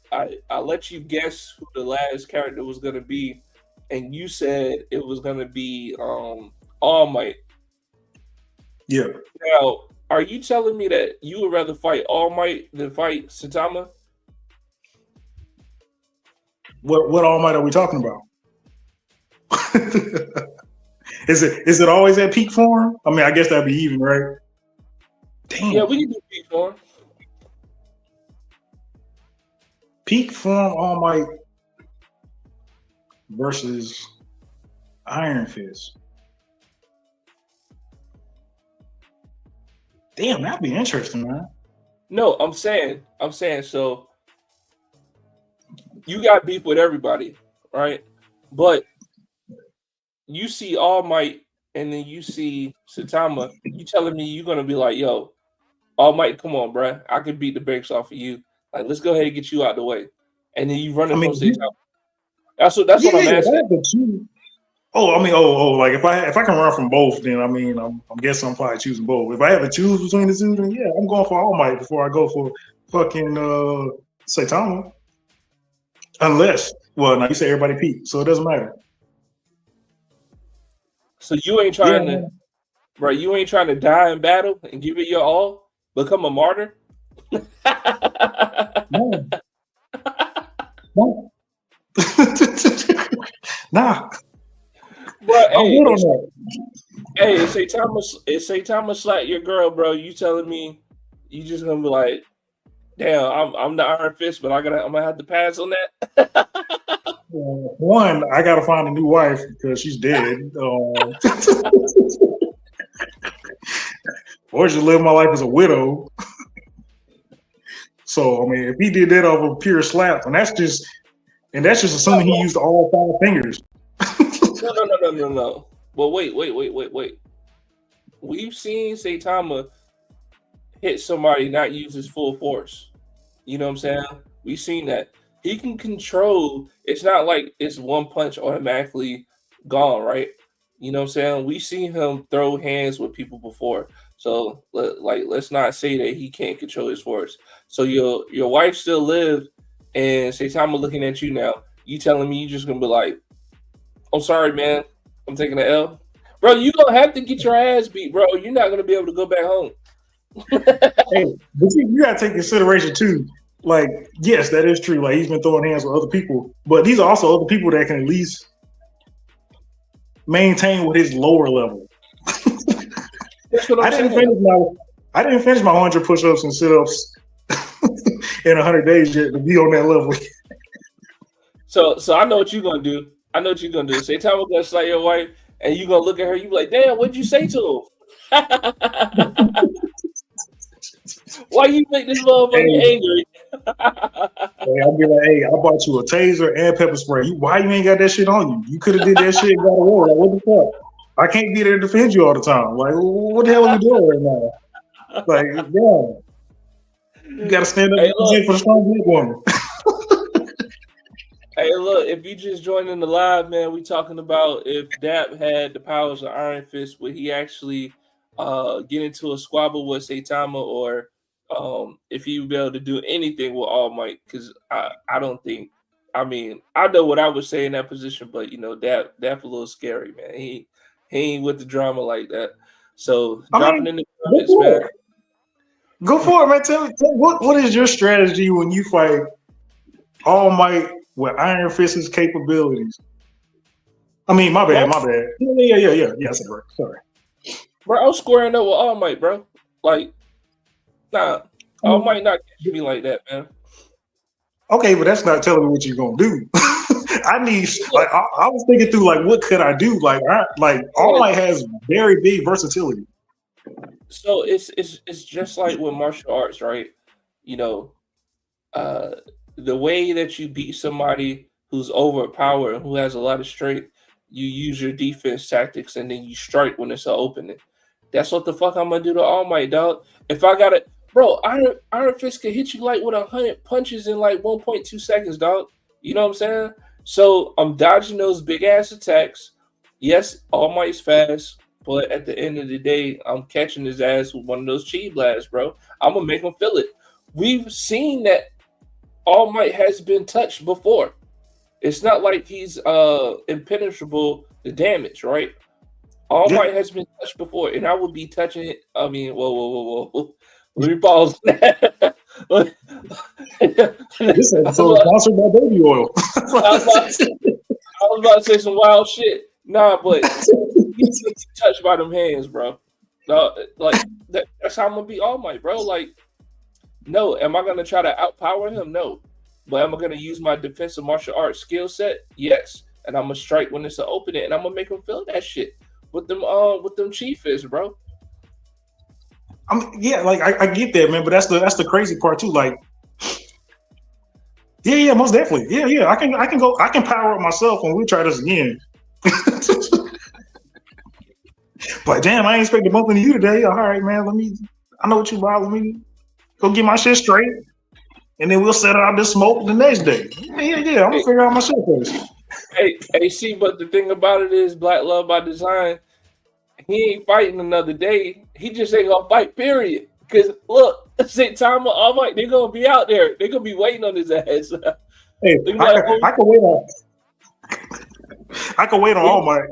let you guess who the last character was gonna be, and you said it was gonna be All Might. Yeah. Now, are you telling me that you would rather fight All Might than fight Saitama? What All Might are we talking about? Is it always at peak form? I mean, I guess that'd be even, right? Damn. Yeah, we can do peak form. Peak form All Might versus Iron Fist. Damn, that'd be interesting, man. No, I'm saying so you got beef with everybody, right? But you see All Might and then you see Saitama, you telling me you're gonna be like, yo, All Might, come on, bruh. I can beat the brakes off of you. Like, let's go ahead and get you out the way. And then you running from Saitama. That's what I'm asking. Like if I can run from both, then I mean I'm guessing I'm probably choosing both. If I have to choose between the two, then yeah, I'm going for All Might before I go for fucking Saitama. Unless, well, now you say everybody peak, so it doesn't matter. So you ain't trying to, right? You ain't trying to die in battle and give it your all, become a martyr. No. No. Nah. But hey, it's Saitama slap your girl, bro. You telling me you just gonna be like, damn, I'm the Iron Fist, but I'm gonna have to pass on that. One, I gotta find a new wife because she's dead. Or just live my life as a widow. So I mean, if he did that off of pure slap, and that's just assuming he used all 5 fingers. No. Well, wait. We've seen Saitama hit somebody not use his full force. You know what I'm saying? We've seen that. He can control. It's not like it's one punch automatically gone, right? You know what I'm saying? We've seen him throw hands with people before. So let's not say that he can't control his force. So your wife still lived, and Saitama looking at you now. You telling me you just gonna be like, I'm sorry, man. I'm taking the L. Bro, you gonna have to get your ass beat, bro. You're not gonna be able to go back home. Hey, but you gotta take consideration too. Like, yes, that is true. Like he's been throwing hands with other people, but these are also other people that can at least maintain with his lower level. I didn't finish my 100 push-ups and sit-ups in 100 days yet to be on that level. So I know what you're gonna do. Saitama gonna slap your wife, and you gonna look at her. You be like, "Damn, what'd you say to him? Why you make this motherfucker angry?" I'll be like, "Hey, I bought you a taser and pepper spray. Why you ain't got that shit on you? You could have did that shit and got away. Like, what the fuck? I can't be there to defend you all the time. Like, what the hell are you doing right now? Like, yeah, you gotta stand up for the strong black woman." Hey, look, if you just joined in the live, man, we talking about if Dap had the powers of Iron Fist, would he actually get into a squabble with Saitama, or if he would be able to do anything with All Might? Because I don't think, I mean, I know what I would say in that position, but you know, Dap a little scary, man. He ain't with the drama like that. So dropping in the comments, man. Go for it, man. Tell me what is your strategy when you fight All Might with Iron Fist's capabilities? I mean, my bad. Yeah. I said right. Sorry. Bro, I'm squaring up with All Might, bro. Like, nah, All Might not catch me like that, man. Okay, but that's not telling me what you're gonna do. I need, like, I was thinking through, like, what could I do? Like, All Might has very big versatility. So it's just like with martial arts, right? You know, the way that you beat somebody who's overpowered and who has a lot of strength, you use your defense tactics, and then you strike when it's an opening. That's what the fuck I'm gonna do to All Might, dog. If I got it, bro, Iron Fist can hit you like with 100 punches in like 1.2 seconds, dog. You know what I'm saying? So I'm dodging those big ass attacks. Yes, All Might's fast, but at the end of the day, I'm catching his ass with one of those chi blasts, bro. I'm gonna make him feel it. We've seen that All Might has been touched before. It's not like he's impenetrable to damage, right? All Yeah. Might has been touched before, and I would be touching it. I mean, whoa. Let me pause. This episode is sponsored by baby oil. I was about to say some wild shit. Nah, but he's gonna get touched by them hands, bro. Like that's how I'm gonna be All Might, bro. Like, no, am I gonna try to outpower him? No, but am I gonna use my defensive martial arts skill set? Yes, and I'm gonna strike when it's an opening, and I'm gonna make him feel that shit with them chi fists, bro. Yeah, like I get that, man, but that's the crazy part too. Like, yeah, most definitely. Yeah. I can power up myself when we try this again. But damn, I ain't expect to bump into you today. All right, man. I know what you about. Let me go get my shit straight, and then we'll set out this smoke the next day. Yeah. I'm gonna figure out my shit first. Hey, see, but the thing about it is, Black Love by Design, he ain't fighting another day. He just ain't gonna fight, period. Because look, St. Time All Might, they're gonna be out there. They're gonna be waiting on his ass. Hey, I can wait on. I can wait on All Might.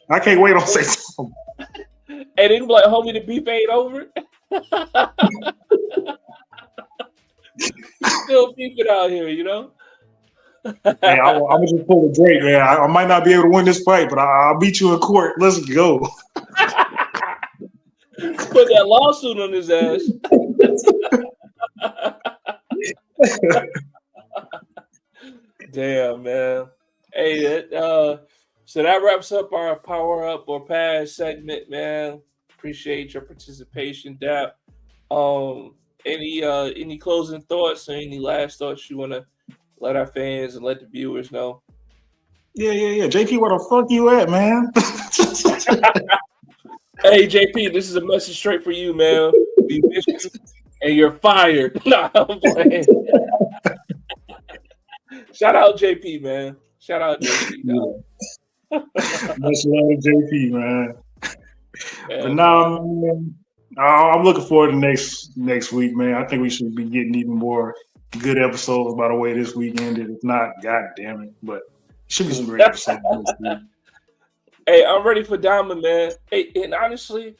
I can't wait on St. Tom. And then like, homie, the beef ain't over. Still beefing out here, you know. Hey, I'm gonna just pull the Drake, man. I might not be able to win this fight, but I'll beat you in court. Let's go. Put that lawsuit on his ass. Damn, man. Hey, so that wraps up our Power Up or Pass segment, man. Appreciate your participation, Dap. Any closing thoughts or any last thoughts you want to let our fans and let the viewers know? Yeah. JP, where the fuck you at, man? Hey, JP, this is a message straight for you, man. We miss you, and you're fired. Nah, I'm playing. Shout out JP, man. Shout out JP. Much love to JP, man. But now, man, I'm looking forward to next week, man. I think we should be getting even more good episodes by the way this week ended. If not, god damn it. But it should be some great episodes next week. Hey, I'm ready for Diamond, man. Hey, and honestly,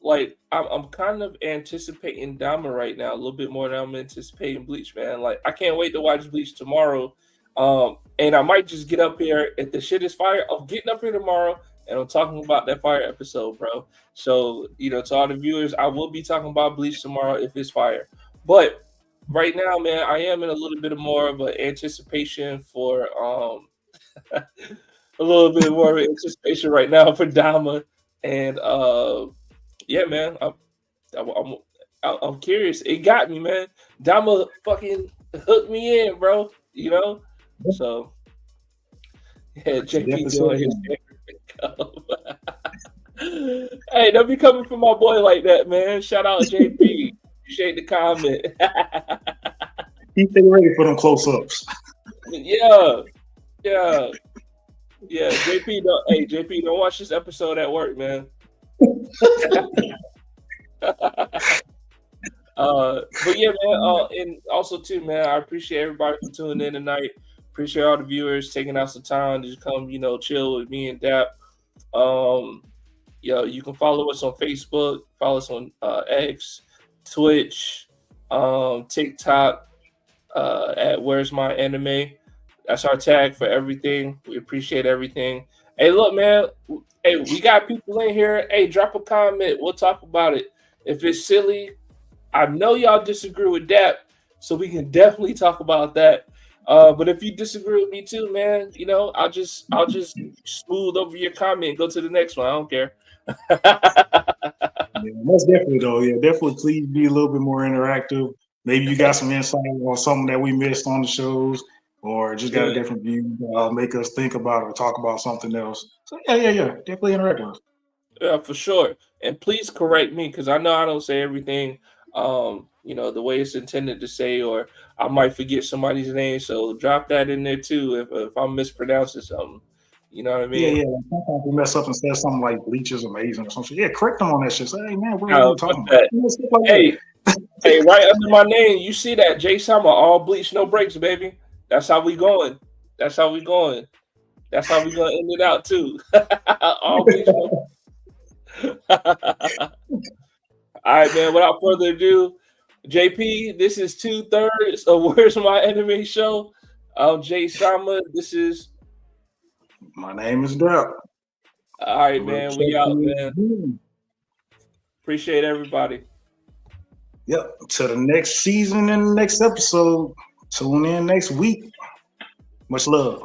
like I'm kind of anticipating Diamond right now a little bit more than I'm anticipating Bleach, man. Like I can't wait to watch Bleach tomorrow. And I might just get up here if the shit is fire. I'm getting up here tomorrow and I'm talking about that fire episode, bro. So, to all the viewers, I will be talking about Bleach tomorrow if it's fire. But right now, man, I am in a little bit more of an anticipation for a little bit more of anticipation right now for Dama. And yeah, man, I'm curious. It got me, man. Dama fucking hooked me in, bro. So yeah, JP doing his Hey, don't be coming for my boy like that, man. Shout out JP. Appreciate the comment. He stay ready for them close-ups. Yeah. JP, don't watch this episode at work, man. But yeah, man. And also too, man, I appreciate everybody for tuning in tonight. Appreciate all the viewers taking out some time to come, chill with me and Dap. You can follow us on Facebook, follow us on X, Twitch, TikTok, at Where'sMyAnime. That's our tag for everything. We appreciate everything. Hey, look, man. Hey, we got people in here. Hey, drop a comment. We'll talk about it. If it's silly, I know y'all disagree with that, so we can definitely talk about that. But if you disagree with me too, man, I'll just smooth over your comment and go to the next one. I don't care. Yeah, most definitely though. Yeah, definitely please be a little bit more interactive. Maybe you got some insight on something that we missed on the shows. or just got a different view, make us think about or talk about something else. So yeah, definitely interact with us. Yeah, for sure. And please correct me because I know I don't say everything the way it's intended to say, or I might forget somebody's name. So drop that in there too if I'm mispronouncing something. You know what I Yeah, mean? yeah. Like sometimes we mess up and say something like bleach is amazing or something. Yeah, correct them on that shit. Say, hey man, what are you Fuck talking about? that. Stuff like that. Hey, hey, right under my name, you see that Jay Summer, all bleach, no breaks, baby. That's how we going. That's how we going. That's how we gonna end it out too. all bleach, no. All right, man. Without further ado, JP, this is 2/3 of Where's My Anime Show. I'm Jay Sama. This is My name is Drop. all right, We'll man. check We out, you man. again. Appreciate everybody. Yep. To the next season and the next episode. Tune in next week. Much love.